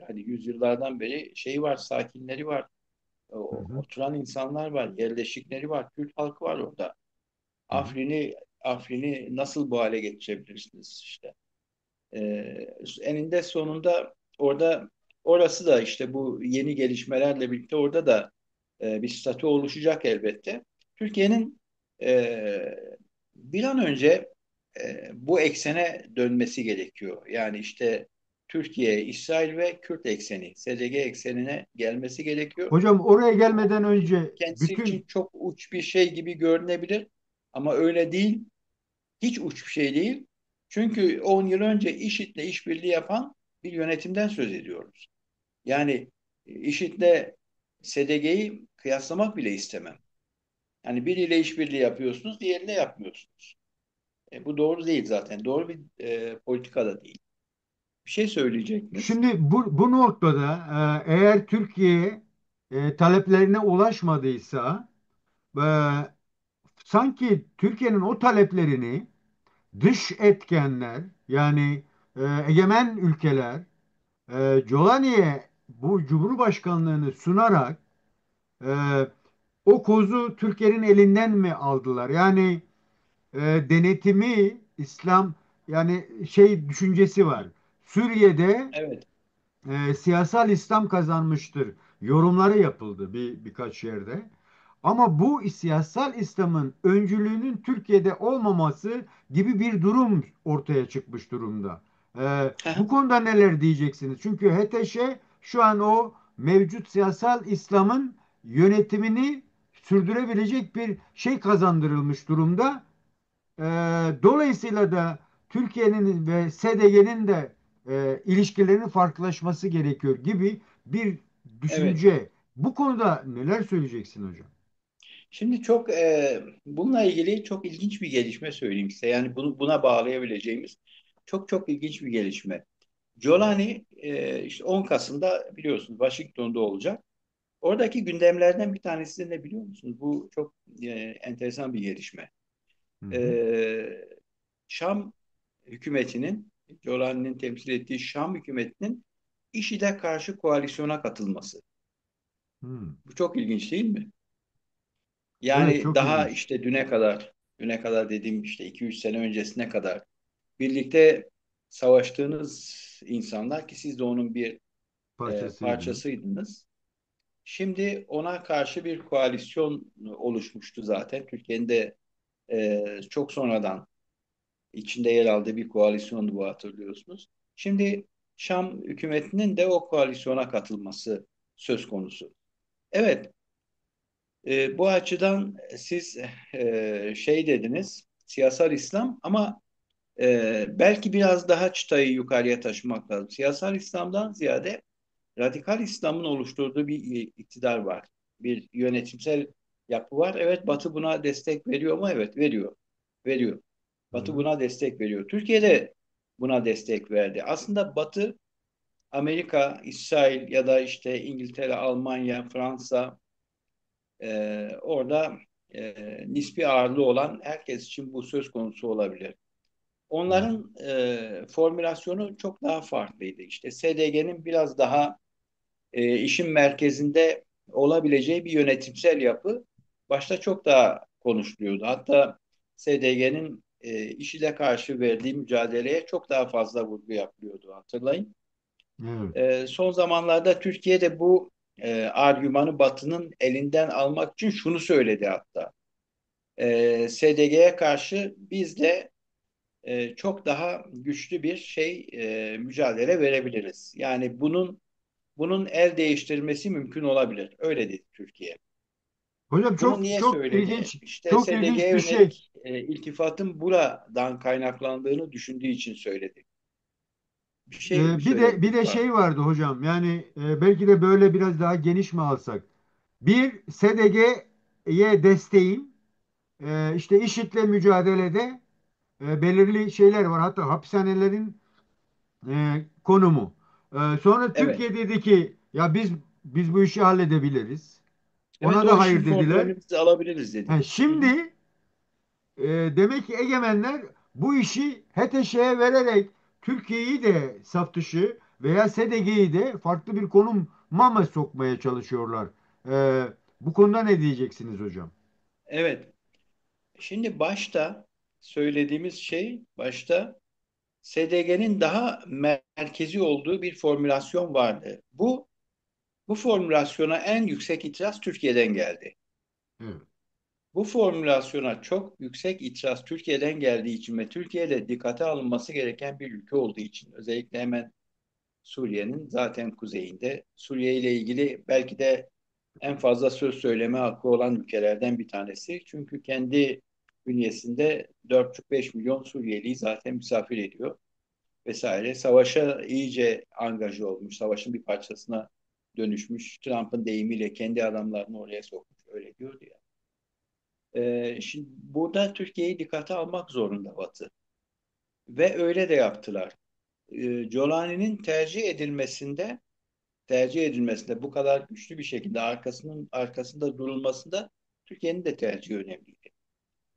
hani yüzyıllardan beri şeyi var, sakinleri var. Hı hı, Oturan insanlar var, yerleşikleri var, Kürt halkı var orada. hı hı. Afrin'i nasıl bu hale getirebilirsiniz işte? Eninde sonunda orası da işte bu yeni gelişmelerle birlikte orada da bir statü oluşacak elbette. Türkiye'nin e, bir an önce bu eksene dönmesi gerekiyor. Yani işte Türkiye, İsrail ve Kürt ekseni, SDG eksenine gelmesi gerekiyor. Hocam oraya Bu gelmeden önce kendisi için bütün çok uç bir şey gibi görünebilir ama öyle değil. Hiç uç bir şey değil. Çünkü 10 yıl önce IŞİD'le işbirliği yapan bir yönetimden söz ediyoruz. Yani IŞİD'le SDG'yi kıyaslamak bile istemem. Yani biriyle işbirliği yapıyorsunuz, diğeriyle yapmıyorsunuz. Bu doğru değil zaten. Doğru bir politika da değil. Bir şey söyleyecektiniz. şimdi bu noktada eğer Türkiye taleplerine ulaşmadıysa e, sanki Türkiye'nin o taleplerini dış etkenler yani egemen ülkeler Jolani'ye bu Cumhurbaşkanlığını sunarak e, o kozu Türkiye'nin elinden mi aldılar? Yani denetimi İslam yani şey düşüncesi var. Suriye'de Evet, siyasal İslam kazanmıştır yorumları yapıldı birkaç yerde. Ama bu siyasal İslam'ın öncülüğünün Türkiye'de olmaması gibi bir durum ortaya çıkmış durumda. Bu konuda neler diyeceksiniz? Çünkü HTŞ şu an o mevcut siyasal İslam'ın yönetimini sürdürebilecek bir şey kazandırılmış durumda. Ee, Dolayısıyla da Türkiye'nin ve SDG'nin de ilişkilerinin farklılaşması gerekiyor gibi bir evet. düşünce. Bu konuda neler söyleyeceksin hocam? Şimdi bununla ilgili çok ilginç bir gelişme söyleyeyim size. Yani buna bağlayabileceğimiz çok ilginç bir gelişme. Giuliani işte 10 Kasım'da biliyorsunuz Washington'da olacak. Oradaki gündemlerden bir tanesi de ne biliyor musunuz? Bu çok enteresan bir gelişme. Hı hı, E, Şam hükümetinin, Giuliani'nin temsil ettiği Şam hükümetinin IŞİD'e karşı koalisyona katılması. hı. Bu çok ilginç değil mi? Evet, Yani çok daha ilginç. işte düne kadar dediğim işte 2-3 sene öncesine kadar birlikte savaştığınız insanlar ki siz de onun bir Parçasıydınız. parçasıydınız. Şimdi ona karşı bir koalisyon oluşmuştu zaten. Türkiye'nin de çok sonradan içinde yer aldığı bir koalisyondu bu hatırlıyorsunuz. Şimdi Şam hükümetinin de o koalisyona katılması söz konusu. Evet, bu açıdan siz şey dediniz, siyasal İslam ama belki biraz daha çıtayı yukarıya taşımak lazım. Siyasal İslam'dan ziyade radikal İslam'ın oluşturduğu bir iktidar var. Bir yönetimsel yapı var. Evet Batı buna destek veriyor mu? Evet veriyor. Veriyor. Hı Batı hı, buna destek veriyor. Türkiye de buna destek verdi. Aslında Batı, Amerika, İsrail ya da işte İngiltere, Almanya, Fransa orada nispi ağırlığı olan herkes için bu söz konusu olabilir. hı hı. Onların formülasyonu çok daha farklıydı. İşte SDG'nin biraz daha işin merkezinde olabileceği bir yönetimsel yapı başta çok daha konuşuluyordu. Hatta SDG'nin IŞİD'e karşı verdiği mücadeleye çok daha fazla vurgu yapılıyordu hatırlayın. Evet. Son zamanlarda Türkiye'de bu argümanı Batı'nın elinden almak için şunu söyledi hatta. SDG'ye karşı biz de çok daha güçlü bir mücadele verebiliriz. Yani bunun el değiştirmesi mümkün olabilir. Öyle dedi Türkiye. Hocam Bunu çok niye çok söyledi? ilginç, İşte çok ilginç SDG'ye bir şey. yönelik iltifatın buradan kaynaklandığını düşündüğü için söyledi. Bir şey mi Bir de söylediniz? şey Pardon. vardı hocam. Yani belki de böyle biraz daha geniş mi alsak? Bir SDG'ye desteğin işte IŞİD'le mücadelede belirli şeyler var. Hatta hapishanelerin konumu. Sonra Evet. Türkiye dedi ki ya biz bu işi halledebiliriz. Evet Ona o da işin hayır dediler. kontrolünü biz alabiliriz dedi. Hı hı. Şimdi demek ki egemenler bu işi HTŞ'ye vererek Türkiye'yi de saf dışı veya SDG'yi de farklı bir konuma mı sokmaya çalışıyorlar? Bu konuda ne diyeceksiniz hocam? Evet. Şimdi söylediğimiz şey başta SDG'nin daha merkezi olduğu bir formülasyon vardı. Bu formülasyona en yüksek itiraz Türkiye'den geldi. Evet. Bu formülasyona çok yüksek itiraz Türkiye'den geldiği için ve Türkiye'de dikkate alınması gereken bir ülke olduğu için özellikle hemen Suriye'nin zaten kuzeyinde Suriye ile ilgili belki de en fazla söz söyleme hakkı olan ülkelerden bir tanesi. Çünkü kendi bünyesinde 4,5-5 milyon Suriyeliyi zaten misafir ediyor vesaire. Savaşa iyice angaje olmuş, savaşın bir parçasına dönüşmüş. Trump'ın deyimiyle kendi adamlarını oraya sokmuş, öyle diyordu ya. Şimdi burada Türkiye'yi dikkate almak zorunda Batı. Ve öyle de yaptılar. Jolani'nin tercih edilmesinde bu kadar güçlü bir şekilde arkasında durulmasında Türkiye'nin de tercihi önemliydi.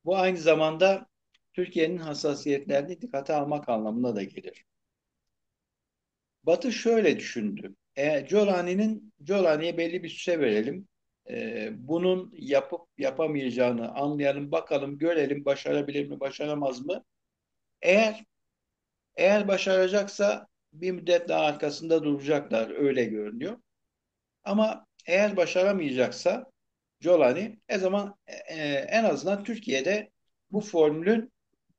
Bu aynı zamanda Türkiye'nin hassasiyetlerini dikkate almak anlamına da gelir. Batı şöyle düşündü. Jolani'ye belli bir süre verelim. Bunun yapıp yapamayacağını anlayalım, bakalım, görelim, başarabilir mi, başaramaz mı? Eğer eğer başaracaksa bir müddet daha arkasında duracaklar, öyle görünüyor. Ama eğer başaramayacaksa Jolani en azından Türkiye'de bu formülün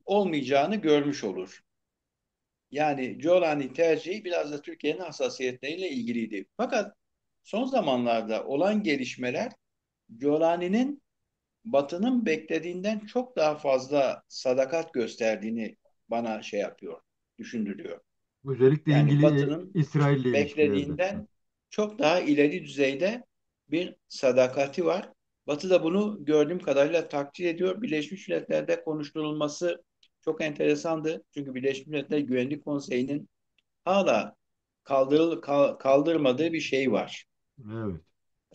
olmayacağını görmüş olur. Yani Jolani tercihi biraz da Türkiye'nin hassasiyetleriyle ilgiliydi. Fakat son zamanlarda olan gelişmeler Jolani'nin Batı'nın beklediğinden çok daha fazla sadakat gösterdiğini bana şey yapıyor, düşündürüyor. Özellikle Yani Batı'nın İsrail'le ilişkilerde. beklediğinden çok daha ileri düzeyde bir sadakati var. Batı da bunu gördüğüm kadarıyla takdir ediyor. Birleşmiş Milletler'de konuşulması çok enteresandı. Çünkü Birleşmiş Milletler Güvenlik Konseyi'nin hala kaldırmadığı bir şey var. Evet.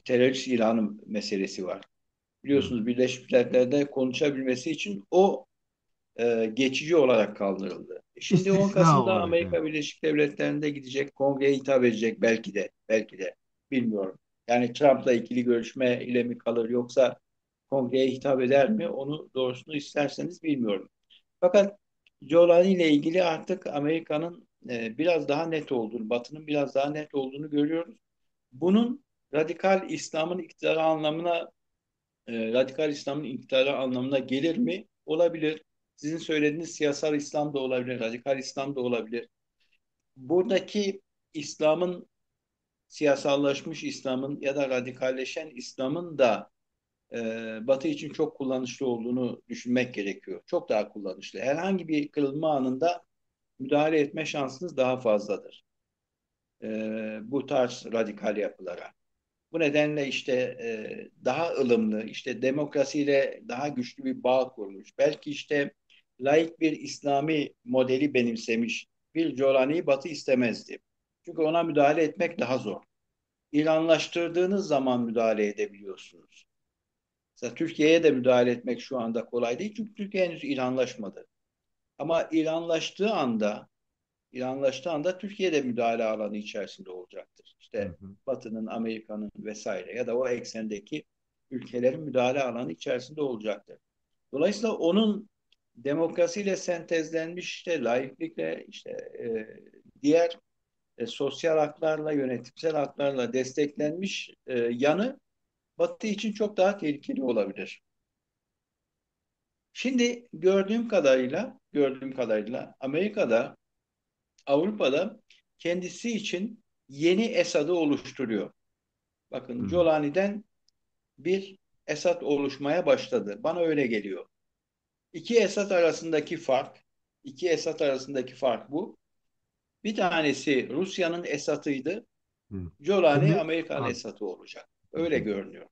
Terörist ilanı meselesi var. Evet. Biliyorsunuz Birleşmiş Milletler'de konuşabilmesi için o geçici olarak kaldırıldı. Şimdi 10 İstisna Kasım'da olarak. Evet. Amerika Birleşik Devletleri'nde gidecek, kongreye hitap edecek belki de bilmiyorum. Yani Trump'la ikili görüşme ile mi kalır yoksa kongreye hitap eder mi? Onu doğrusunu isterseniz bilmiyorum. Fakat Giuliani ile ilgili artık Amerika'nın biraz daha net olduğunu, Batı'nın biraz daha net olduğunu görüyoruz. Bunun radikal İslam'ın iktidarı anlamına radikal İslam'ın intiharı anlamına gelir mi? Olabilir. Sizin söylediğiniz siyasal İslam da olabilir, radikal İslam da olabilir. Buradaki İslam'ın siyasallaşmış İslam'ın ya da radikalleşen İslam'ın da Batı için çok kullanışlı olduğunu düşünmek gerekiyor. Çok daha kullanışlı. Herhangi bir kırılma anında müdahale etme şansınız daha fazladır. Bu tarz radikal yapılara. Bu nedenle işte daha ılımlı, işte demokrasiyle daha güçlü bir bağ kurmuş. Belki işte laik bir İslami modeli benimsemiş bir Colani'yi Batı istemezdi. Çünkü ona müdahale etmek daha zor. İranlaştırdığınız zaman müdahale edebiliyorsunuz. Mesela Türkiye'ye de müdahale etmek şu anda kolay değil çünkü Türkiye henüz İranlaşmadı. Ama İranlaştığı anda Türkiye de müdahale alanı içerisinde olacaktır. Hı İşte hı. Batı'nın, Amerika'nın vesaire ya da o eksendeki ülkelerin müdahale alanı içerisinde olacaktır. Dolayısıyla onun demokrasiyle sentezlenmiş işte laiklikle işte diğer sosyal haklarla, yönetimsel haklarla desteklenmiş yanı Batı için çok daha tehlikeli olabilir. Şimdi gördüğüm kadarıyla Avrupa'da kendisi için yeni Esad'ı oluşturuyor. Bakın Hı. Jolani'den bir Esad oluşmaya başladı. Bana öyle geliyor. İki Esad arasındaki fark, iki Esad arasındaki fark bu. Bir tanesi Rusya'nın Esad'ıydı. Hı. Jolani Şimdi Amerikan an- Esad'ı olacak. Hı Öyle hı. görünüyor.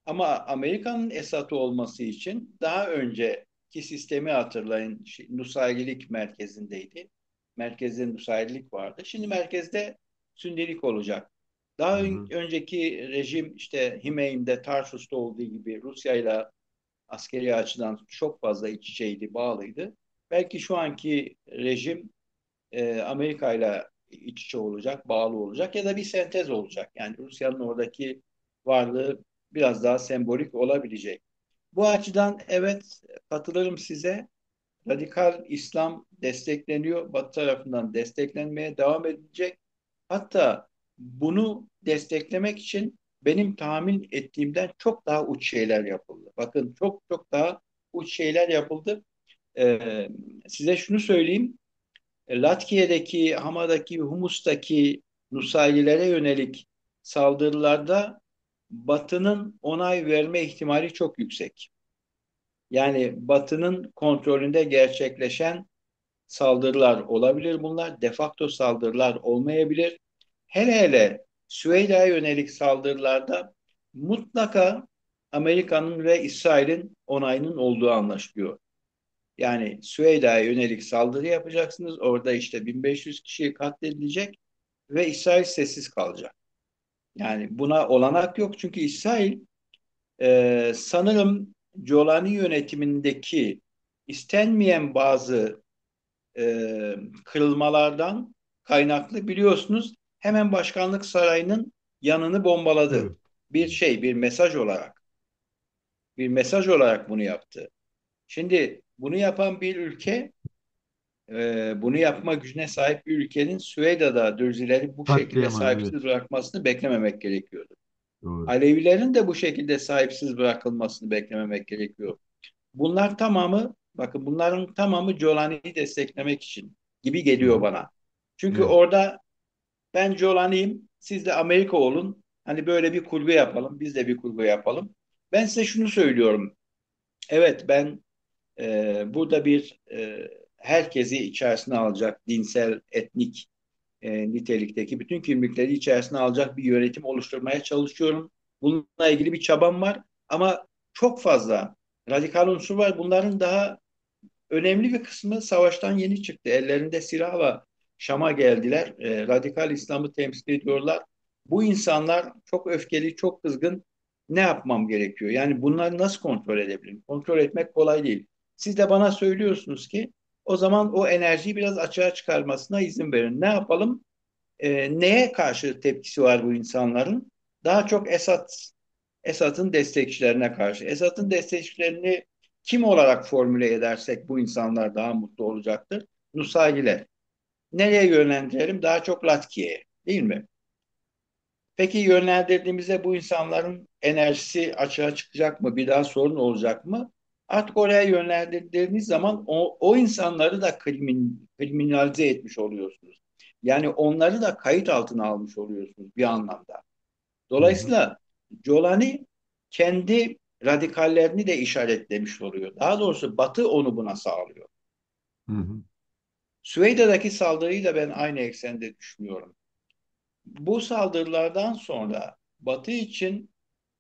Ama Amerika'nın Esad'ı olması için daha önceki sistemi hatırlayın. Nusayrilik merkezindeydi. Merkezde Nusayrilik vardı. Şimdi merkezde Sünnilik olacak. Hı Daha hı. önceki rejim işte Himeym'de, Tarsus'ta olduğu gibi Rusya'yla askeri açıdan çok fazla iç içeydi, bağlıydı. Belki şu anki rejim Amerika ile iç içe olacak, bağlı olacak ya da bir sentez olacak. Yani Rusya'nın oradaki varlığı biraz daha sembolik olabilecek. Bu açıdan evet, katılırım size. Radikal İslam destekleniyor, Batı tarafından desteklenmeye devam edilecek. Hatta bunu desteklemek için benim tahmin ettiğimden çok daha uç şeyler yapıldı. Bakın, çok çok daha uç şeyler yapıldı. Ee, Size şunu söyleyeyim. Latkiye'deki, Hama'daki, Humus'taki Nusaylilere yönelik saldırılarda Batı'nın onay verme ihtimali çok yüksek. Yani Batı'nın kontrolünde gerçekleşen saldırılar olabilir bunlar. De facto saldırılar olmayabilir. Hele hele Süheyla'ya yönelik saldırılarda mutlaka Amerika'nın ve İsrail'in onayının olduğu anlaşılıyor. Yani Süheyla'ya yönelik saldırı yapacaksınız. Orada işte 1500 kişi katledilecek ve İsrail sessiz kalacak. Yani buna olanak yok, çünkü İsrail sanırım Colani yönetimindeki istenmeyen bazı kırılmalardan kaynaklı, biliyorsunuz, hemen başkanlık sarayının yanını bombaladı. Evet. Bir mesaj olarak, bir mesaj olarak bunu yaptı. Şimdi bunu yapan bir ülke, bunu yapma gücüne sahip bir ülkenin Süveyda'da Dürzileri bu şekilde Katliam, sahipsiz evet. bırakmasını beklememek gerekiyordu. Doğru. Alevilerin de bu şekilde sahipsiz bırakılmasını beklememek gerekiyor. Bunlar tamamı, bakın, bunların tamamı Colani'yi desteklemek için gibi Hı geliyor hı. bana. Çünkü Evet. orada ben Colani'yim, siz de Amerika olun. Hani böyle bir kurgu yapalım, biz de bir kurgu yapalım. Ben size şunu söylüyorum. Evet, ben burada herkesi içerisine alacak dinsel, etnik nitelikteki bütün kimlikleri içerisine alacak bir yönetim oluşturmaya çalışıyorum. Bununla ilgili bir çabam var. Ama çok fazla radikal unsur var. Bunların daha önemli bir kısmı savaştan yeni çıktı. Ellerinde silahla Şam'a geldiler. Radikal İslam'ı temsil ediyorlar. Bu insanlar çok öfkeli, çok kızgın. Ne yapmam gerekiyor? Yani bunları nasıl kontrol edebilirim? Kontrol etmek kolay değil. Siz de bana söylüyorsunuz ki o zaman o enerjiyi biraz açığa çıkarmasına izin verin. Ne yapalım? Neye karşı tepkisi var bu insanların? Daha çok Esad'ın destekçilerine karşı. Esad'ın destekçilerini kim olarak formüle edersek bu insanlar daha mutlu olacaktır? Nusayriler. Nereye yönlendirelim? Daha çok Latkiye'ye, değil mi? Peki yönlendirdiğimizde bu insanların enerjisi açığa çıkacak mı? Bir daha sorun olacak mı? Artık oraya yönlendirdiğiniz zaman o insanları da kriminalize etmiş oluyorsunuz. Yani onları da kayıt altına almış oluyorsunuz bir anlamda. Hı hı. Dolayısıyla Colani kendi radikallerini de işaretlemiş oluyor. Daha doğrusu Batı onu buna sağlıyor. Hı hı. Süveyda'daki saldırıyı da ben aynı eksende düşünüyorum. Bu saldırılardan sonra Batı için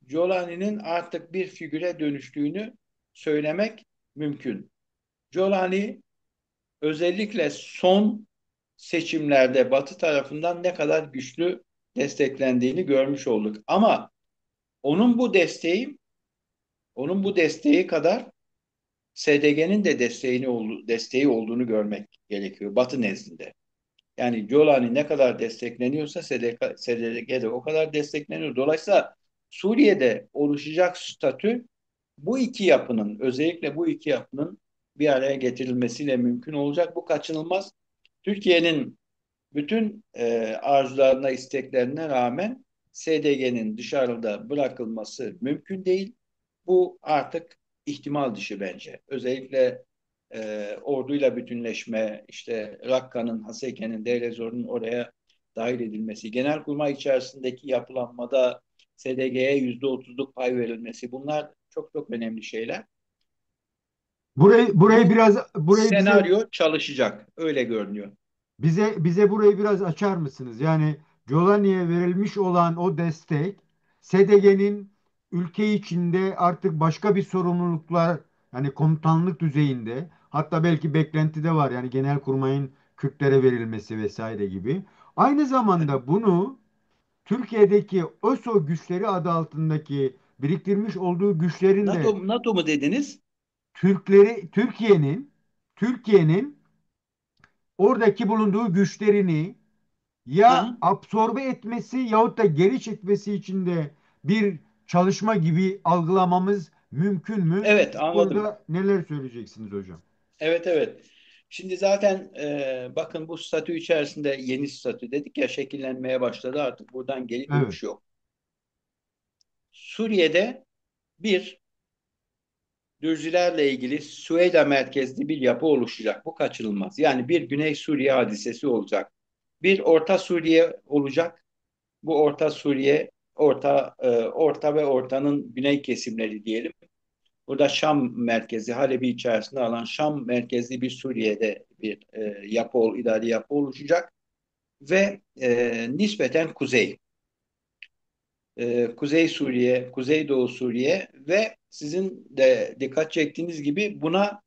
Giuliani'nin artık bir figüre dönüştüğünü söylemek mümkün. Giuliani özellikle son seçimlerde Batı tarafından ne kadar güçlü desteklendiğini görmüş olduk. Ama onun bu desteği onun bu desteği kadar SDG'nin de desteği olduğunu görmek gerekiyor Batı nezdinde. Yani Golani ne kadar destekleniyorsa SDG de o kadar destekleniyor. Dolayısıyla Suriye'de oluşacak statü bu iki yapının, özellikle bu iki yapının bir araya getirilmesiyle mümkün olacak. Bu kaçınılmaz. Türkiye'nin bütün arzularına, isteklerine rağmen SDG'nin dışarıda bırakılması mümkün değil. Bu artık ihtimal dışı bence. Özellikle orduyla bütünleşme, işte Rakka'nın, Haseke'nin, Deir ez-Zor'un oraya dahil edilmesi, Genelkurmay içerisindeki yapılanmada SDG'ye %30'luk pay verilmesi, bunlar çok çok önemli şeyler. Burayı Bu biraz bize senaryo çalışacak, öyle görünüyor. bize burayı biraz açar mısınız? Yani Jolani'ye verilmiş olan o destek SDG'nin ülke içinde artık başka bir sorumluluklar, yani komutanlık düzeyinde, hatta belki beklentide var, yani Genelkurmay'ın Kürtlere verilmesi vesaire gibi. Aynı zamanda bunu Türkiye'deki ÖSO güçleri adı altındaki biriktirmiş olduğu güçlerin NATO, de NATO mu dediniz? Türkiye'nin oradaki bulunduğu güçlerini ya Ha? absorbe etmesi yahut da geri çekmesi için de bir çalışma gibi algılamamız mümkün mü? Evet, Bu anladım. konuda neler söyleyeceksiniz hocam? Evet, evet. Şimdi zaten bakın bu statü içerisinde yeni statü dedik ya şekillenmeye başladı artık buradan geri Evet. dönüş yok. Suriye'de bir Dürzilerle ilgili Süveyda merkezli bir yapı oluşacak. Bu kaçınılmaz. Yani bir Güney Suriye hadisesi olacak. Bir Orta Suriye olacak. Bu Orta Suriye, Orta ve Orta'nın güney kesimleri diyelim. Burada Şam merkezi, Halep'i içerisinde alan Şam merkezli bir Suriye'de bir idari yapı oluşacak. Ve nispeten kuzey. Kuzey Suriye, Kuzeydoğu Suriye ve sizin de dikkat çektiğiniz gibi buna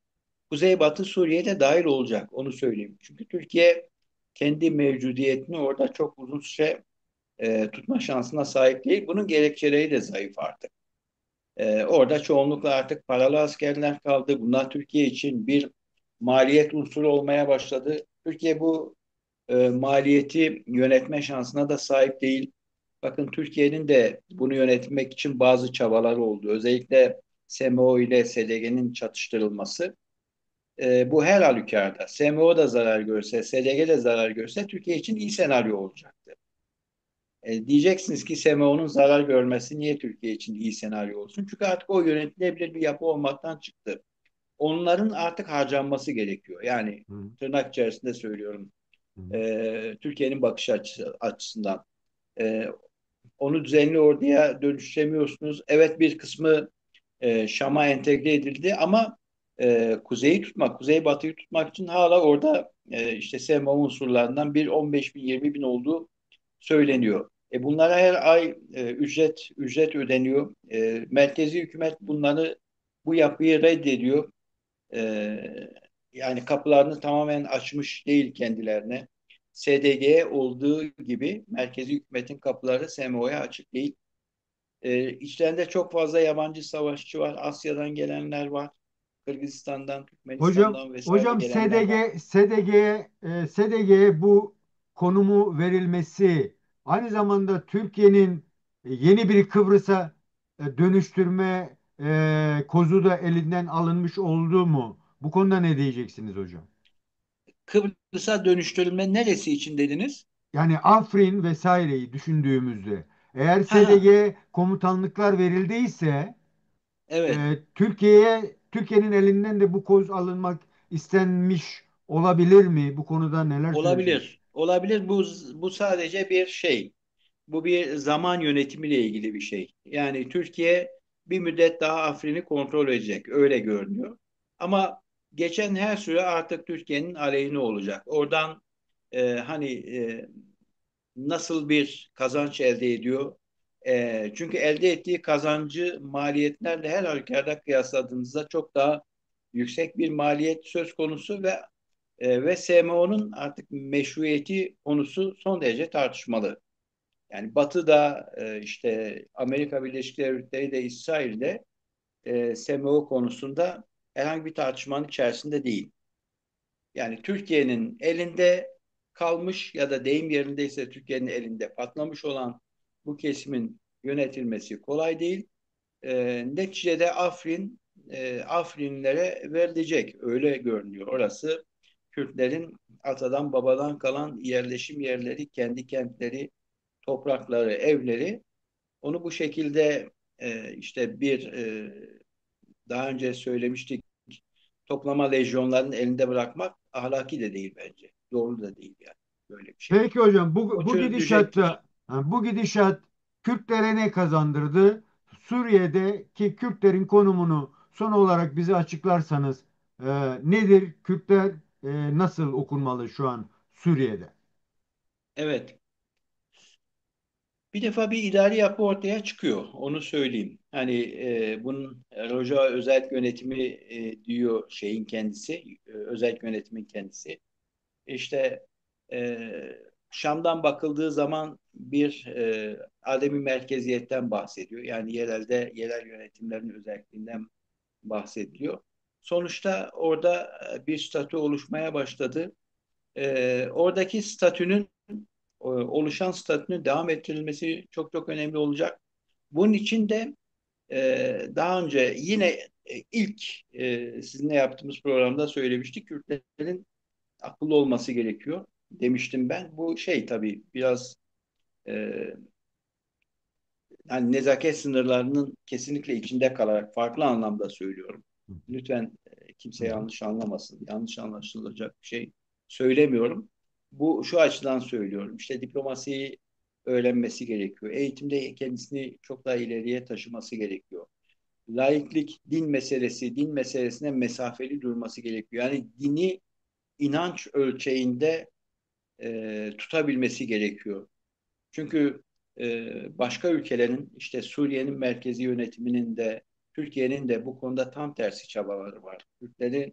Kuzeybatı Suriye de dahil olacak. Onu söyleyeyim. Çünkü Türkiye kendi mevcudiyetini orada çok uzun süre tutma şansına sahip değil. Bunun gerekçeleri de zayıf artık. Orada çoğunlukla artık paralı askerler kaldı. Bunlar Türkiye için bir maliyet unsuru olmaya başladı. Türkiye bu maliyeti yönetme şansına da sahip değil. Bakın Türkiye'nin de bunu yönetmek için bazı çabaları oldu. Özellikle SMO ile SDG'nin çatıştırılması. Bu her halükarda SMO da zarar görse, SDG de zarar görse Türkiye için iyi senaryo olacaktı. Diyeceksiniz ki SMO'nun zarar görmesi niye Türkiye için iyi senaryo olsun? Çünkü artık o yönetilebilir bir yapı olmaktan çıktı. Onların artık harcanması gerekiyor. Yani Hı tırnak içerisinde söylüyorum. hı. Türkiye'nin açısından. E, Onu düzenli orduya dönüştüremiyorsunuz. Evet bir kısmı Şam'a entegre edildi ama kuzeyi tutmak, kuzeybatıyı tutmak için hala orada işte SMO unsurlarından bir 15 bin 20 bin olduğu söyleniyor. Bunlara her ay ücret ödeniyor. Merkezi hükümet bu yapıyı reddediyor. E, Yani kapılarını tamamen açmış değil kendilerine. SDG'ye olduğu gibi merkezi hükümetin kapıları SMO'ya açık değil. İçlerinde çok fazla yabancı savaşçı var. Asya'dan gelenler var. Kırgızistan'dan, Hocam, Türkmenistan'dan vesaire hocam gelenler var. SDG'ye bu konumu verilmesi aynı zamanda Türkiye'nin yeni bir Kıbrıs'a dönüştürme kozu da elinden alınmış oldu mu? Bu konuda ne diyeceksiniz hocam? Kıbrıs'a dönüştürülme neresi için dediniz? Yani Afrin vesaireyi düşündüğümüzde eğer Ha ha, SDG komutanlıklar verildiyse evet. Türkiye'nin elinden de bu koz alınmak istenmiş olabilir mi? Bu konuda neler söyleyeceksin? Olabilir. Olabilir. Bu sadece bir şey. Bu bir zaman yönetimiyle ilgili bir şey. Yani Türkiye bir müddet daha Afrin'i kontrol edecek. Öyle görünüyor. Ama geçen her süre artık Türkiye'nin aleyhine olacak. Oradan hani nasıl bir kazanç elde ediyor? Çünkü elde ettiği kazancı maliyetlerle her halükarda kıyasladığınızda çok daha yüksek bir maliyet söz konusu ve SMO'nun artık meşruiyeti konusu son derece tartışmalı. Yani Batı'da işte Amerika Birleşik Devletleri de İsrail'de SMO konusunda herhangi bir tartışmanın içerisinde değil. Yani Türkiye'nin elinde kalmış ya da deyim yerindeyse Türkiye'nin elinde patlamış olan bu kesimin yönetilmesi kolay değil. Neticede Afrinlere verilecek öyle görünüyor. Orası Kürtlerin atadan babadan kalan yerleşim yerleri, kendi kentleri, toprakları, evleri. Onu bu şekilde işte daha önce söylemiştik toplama lejyonlarının elinde bırakmak ahlaki de değil bence. Doğru da değil yani böyle bir şey. Peki hocam O bu çözülecektir. gidişatta bu gidişat Kürtlere ne kazandırdı? Suriye'deki Kürtlerin konumunu son olarak bize açıklarsanız nedir? Kürtler nasıl okunmalı şu an Suriye'de? Evet. Bir defa bir idari yapı ortaya çıkıyor. Onu söyleyeyim. Hani bunun Roja özel yönetimi diyor şeyin kendisi, özel yönetimin kendisi. İşte e, Şam'dan bakıldığı zaman bir ademi merkeziyetten bahsediyor. Yani yerel yönetimlerin özelliğinden bahsediliyor. Sonuçta orada bir statü oluşmaya başladı. Oradaki oluşan statünün devam ettirilmesi çok çok önemli olacak. Bunun için de daha önce yine ilk sizinle yaptığımız programda söylemiştik. Kürtlerin akıllı olması gerekiyor demiştim ben. Bu şey tabii biraz e, yani nezaket sınırlarının kesinlikle içinde kalarak farklı anlamda söylüyorum. Lütfen Hı kimse hı. yanlış anlamasın. Yanlış anlaşılacak bir şey söylemiyorum. Bu şu açıdan söylüyorum. İşte diplomasiyi öğrenmesi gerekiyor. Eğitimde kendisini çok daha ileriye taşıması gerekiyor. Laiklik, din meselesine mesafeli durması gerekiyor. Yani dini inanç ölçeğinde tutabilmesi gerekiyor. Çünkü başka ülkelerin işte Suriye'nin merkezi yönetiminin de Türkiye'nin de bu konuda tam tersi çabaları var. Türkleri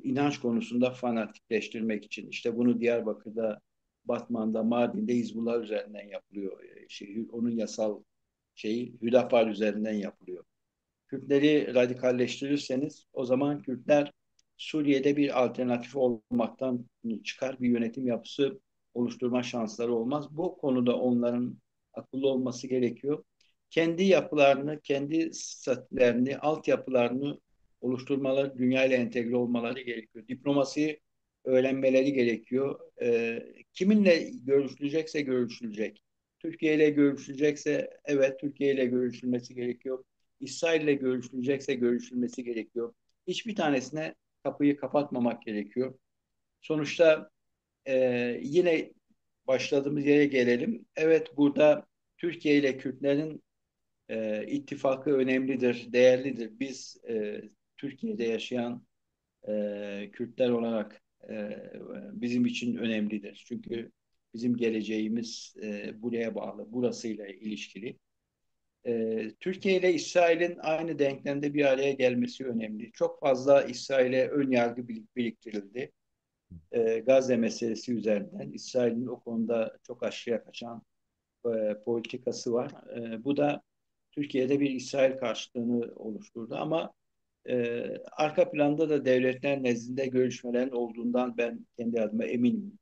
inanç konusunda fanatikleştirmek için işte bunu Diyarbakır'da, Batman'da, Mardin'de Hizbullah üzerinden yapılıyor. Onun yasal şeyi Hüdapar üzerinden yapılıyor. Kürtleri radikalleştirirseniz o zaman Kürtler Suriye'de bir alternatif olmaktan çıkar, bir yönetim yapısı oluşturma şansları olmaz. Bu konuda onların akıllı olması gerekiyor. Kendi yapılarını, kendi statülerini, altyapılarını oluşturmaları, dünyayla entegre olmaları gerekiyor. Diplomasiyi öğrenmeleri gerekiyor. Kiminle görüşülecekse görüşülecek. Türkiye ile görüşülecekse evet Türkiye ile görüşülmesi gerekiyor. İsrail'le görüşülecekse görüşülmesi gerekiyor. Hiçbir tanesine kapıyı kapatmamak gerekiyor. Sonuçta e, yine başladığımız yere gelelim. Evet burada Türkiye ile Kürtlerin ittifakı önemlidir, değerlidir. Biz Türkiye'de yaşayan Kürtler olarak bizim için önemlidir. Çünkü bizim geleceğimiz buraya bağlı, burasıyla ilişkili. Türkiye ile İsrail'in aynı denklemde bir araya gelmesi önemli. Çok fazla İsrail'e ön yargı biriktirildi. Gazze meselesi üzerinden. İsrail'in o konuda çok aşırıya kaçan politikası var. Bu da Türkiye'de bir İsrail karşıtlığını oluşturdu. Ama arka planda da devletler nezdinde görüşmelerin olduğundan ben kendi adıma eminim.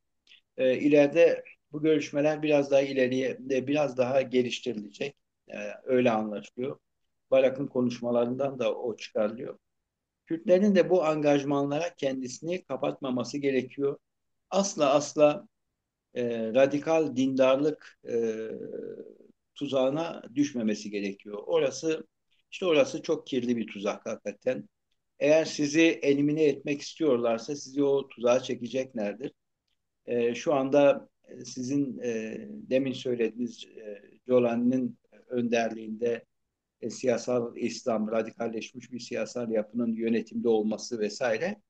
İleride bu görüşmeler biraz daha ileriye, biraz daha geliştirilecek. Öyle anlaşılıyor. Barak'ın konuşmalarından da o çıkarılıyor. Kürtlerin de bu angajmanlara kendisini kapatmaması gerekiyor. Asla asla radikal dindarlık tuzağına düşmemesi gerekiyor. Orası çok kirli bir tuzak hakikaten. Eğer sizi elimine etmek istiyorlarsa sizi o tuzağa çekeceklerdir. Şu anda sizin demin söylediğiniz Jolani'nin önderliğinde siyasal İslam, radikalleşmiş bir siyasal yapının yönetimde olması vesaire.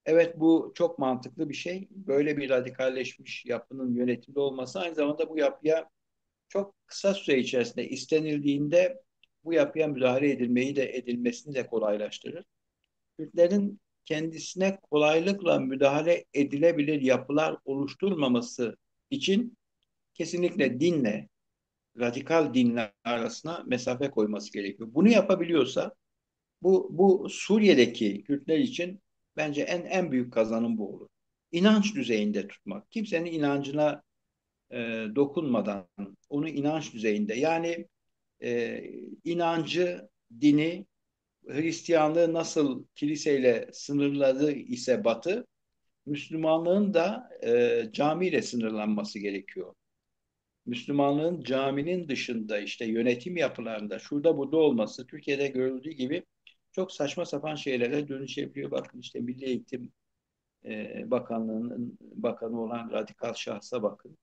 Evet bu çok mantıklı bir şey. Böyle bir radikalleşmiş yapının yönetimde olması aynı zamanda bu yapıya çok kısa süre içerisinde istenildiğinde bu yapıya müdahale edilmesini de kolaylaştırır. Kürtlerin kendisine kolaylıkla müdahale edilebilir yapılar oluşturmaması için kesinlikle dinle, radikal dinler arasına mesafe koyması gerekiyor. Bunu yapabiliyorsa bu Suriye'deki Kürtler için bence en büyük kazanım bu olur. İnanç düzeyinde tutmak. Kimsenin inancına dokunmadan onu inanç düzeyinde yani e, inancı, dini Hristiyanlığı nasıl kiliseyle sınırladı ise Batı, Müslümanlığın da camiyle sınırlanması gerekiyor. Müslümanlığın caminin dışında işte yönetim yapılarında şurada burada olması Türkiye'de görüldüğü gibi çok saçma sapan şeylere dönüşebiliyor. Bakın işte Milli Eğitim Bakanlığı'nın bakanı olan radikal şahsa bakın.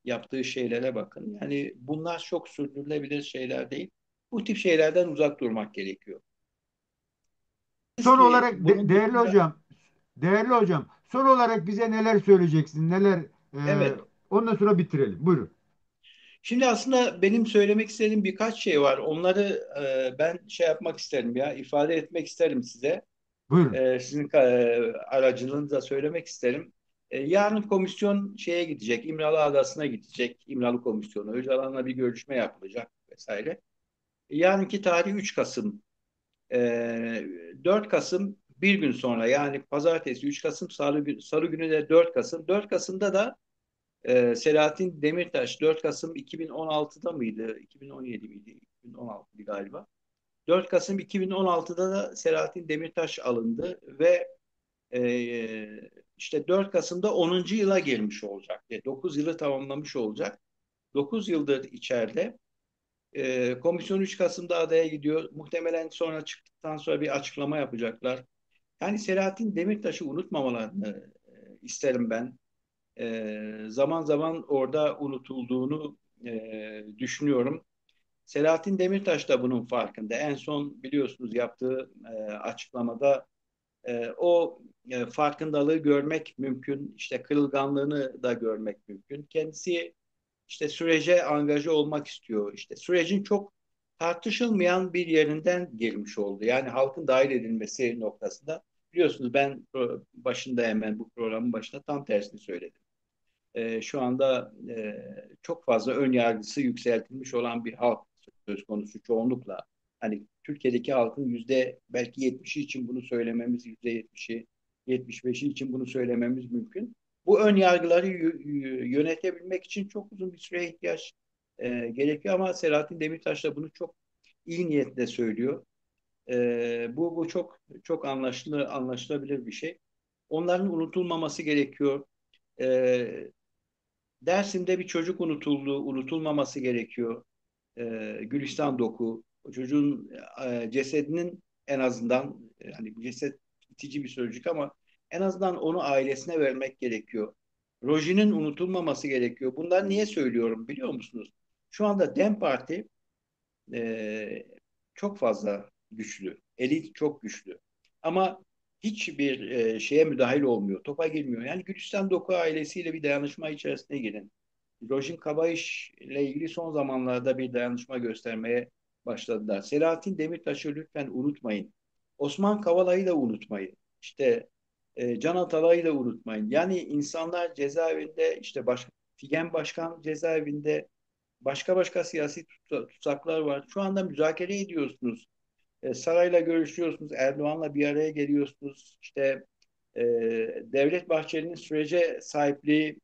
Yaptığı şeylere bakın. Yani bunlar çok sürdürülebilir şeyler değil. Bu tip şeylerden uzak durmak gerekiyor. Biz Son ki olarak bunun değerli dışında hocam, değerli hocam, son olarak bize neler söyleyeceksin? evet. Ondan sonra bitirelim. Buyurun. Şimdi aslında benim söylemek istediğim birkaç şey var. Onları ben şey yapmak isterim ya, ifade etmek isterim size. Buyurun. Sizin aracılığınızla söylemek isterim. Yarın komisyon şeye gidecek, İmralı Adası'na gidecek, İmralı Komisyonu. Öcalan'la bir görüşme yapılacak vesaire. Yarınki tarih 3 Kasım. 4 Kasım bir gün sonra yani pazartesi 3 Kasım, Salı günü de 4 Kasım. 4 Kasım'da da Selahattin Demirtaş 4 Kasım 2016'da mıydı? 2017 miydi? 2016'dı galiba. 4 Kasım 2016'da da Selahattin Demirtaş alındı ve işte 4 Kasım'da 10. yıla girmiş olacak. 9 yılı tamamlamış olacak. 9 yıldır içeride. Komisyon 3 Kasım'da adaya gidiyor. Muhtemelen sonra çıktıktan sonra bir açıklama yapacaklar. Yani Selahattin Demirtaş'ı unutmamalarını isterim ben. Zaman zaman orada unutulduğunu düşünüyorum. Selahattin Demirtaş da bunun farkında. En son biliyorsunuz yaptığı açıklamada o farkındalığı görmek mümkün. İşte kırılganlığını da görmek mümkün. Kendisi işte sürece angaje olmak istiyor. İşte sürecin çok tartışılmayan bir yerinden gelmiş oldu. Yani halkın dahil edilmesi noktasında. Biliyorsunuz ben başında hemen bu programın başında tam tersini söyledim. Şu anda çok fazla ön yargısı yükseltilmiş olan bir halk söz konusu çoğunlukla. Hani Türkiye'deki halkın yüzde belki 70'i için bunu söylememiz, yüzde 70'i, 75'i için bunu söylememiz mümkün. Bu ön yargıları yönetebilmek için çok uzun bir süreye ihtiyaç gerekiyor ama Selahattin Demirtaş da bunu çok iyi niyetle söylüyor. Bu çok çok anlaşılabilir bir şey. Onların unutulmaması gerekiyor. E, Dersim'de bir çocuk unutuldu, unutulmaması gerekiyor. Gülistan Doku, o çocuğun cesedinin en azından yani ceset itici bir sözcük ama en azından onu ailesine vermek gerekiyor. Rojin'in unutulmaması gerekiyor. Bunlar niye söylüyorum biliyor musunuz? Şu anda DEM Parti e, çok fazla güçlü. Elit çok güçlü. Ama hiçbir şeye müdahil olmuyor. Topa girmiyor. Yani Gülistan Doku ailesiyle bir dayanışma içerisine girin. Rojin Kabayış ile ilgili son zamanlarda bir dayanışma göstermeye başladılar. Selahattin Demirtaş'ı lütfen unutmayın. Osman Kavala'yı da unutmayın. İşte Can Atalay'ı da unutmayın. Yani insanlar cezaevinde işte Figen Başkan cezaevinde başka başka siyasi tutsaklar var. Şu anda müzakere ediyorsunuz. Sarayla görüşüyorsunuz. Erdoğan'la bir araya geliyorsunuz. İşte e, Devlet Bahçeli'nin sürece sahipliği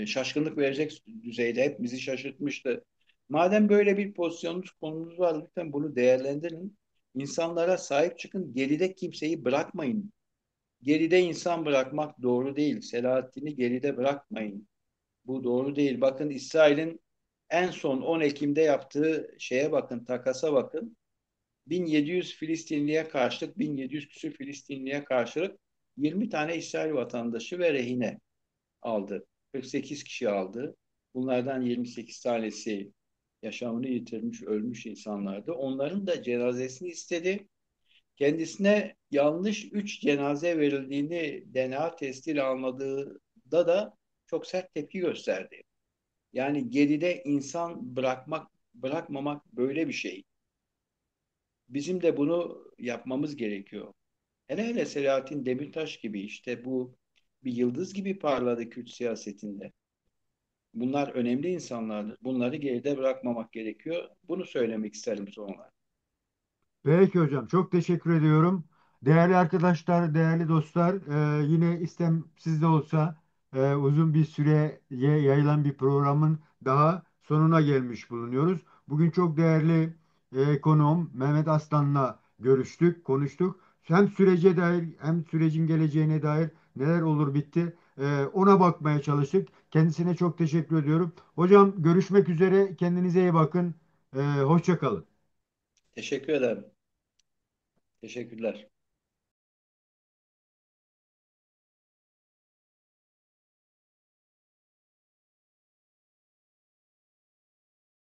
şaşkınlık verecek düzeyde hep bizi şaşırtmıştı. Madem böyle bir pozisyonunuz konunuz var lütfen bunu değerlendirin. İnsanlara sahip çıkın. Geride kimseyi bırakmayın. Geride insan bırakmak doğru değil. Selahattin'i geride bırakmayın. Bu doğru değil. Bakın İsrail'in en son 10 Ekim'de yaptığı şeye bakın, takasa bakın. 1700 Filistinliye karşılık, 1700 küsur Filistinliye karşılık 20 tane İsrail vatandaşı ve rehine aldı. 48 kişi aldı. Bunlardan 28 tanesi yaşamını yitirmiş, ölmüş insanlardı. Onların da cenazesini istedi. Kendisine yanlış 3 cenaze verildiğini DNA testiyle anladığında da çok sert tepki gösterdi. Yani geride insan bırakmamak böyle bir şey. Bizim de bunu yapmamız gerekiyor. Hele hele Selahattin Demirtaş gibi işte bu bir yıldız gibi parladı Kürt siyasetinde. Bunlar önemli insanlardır. Bunları geride bırakmamak gerekiyor. Bunu söylemek isterim sonra. Peki hocam, çok teşekkür ediyorum. Değerli arkadaşlar, değerli dostlar, yine istemsiz de olsa uzun bir süreye yayılan bir programın daha sonuna gelmiş bulunuyoruz. Bugün çok değerli konuğum Mehmet Aslan'la görüştük, konuştuk. Hem sürece dair hem sürecin geleceğine dair neler olur bitti ona bakmaya çalıştık. Kendisine çok teşekkür ediyorum. Hocam görüşmek üzere, kendinize iyi bakın. Hoşça kalın. Teşekkür ederim. Teşekkürler.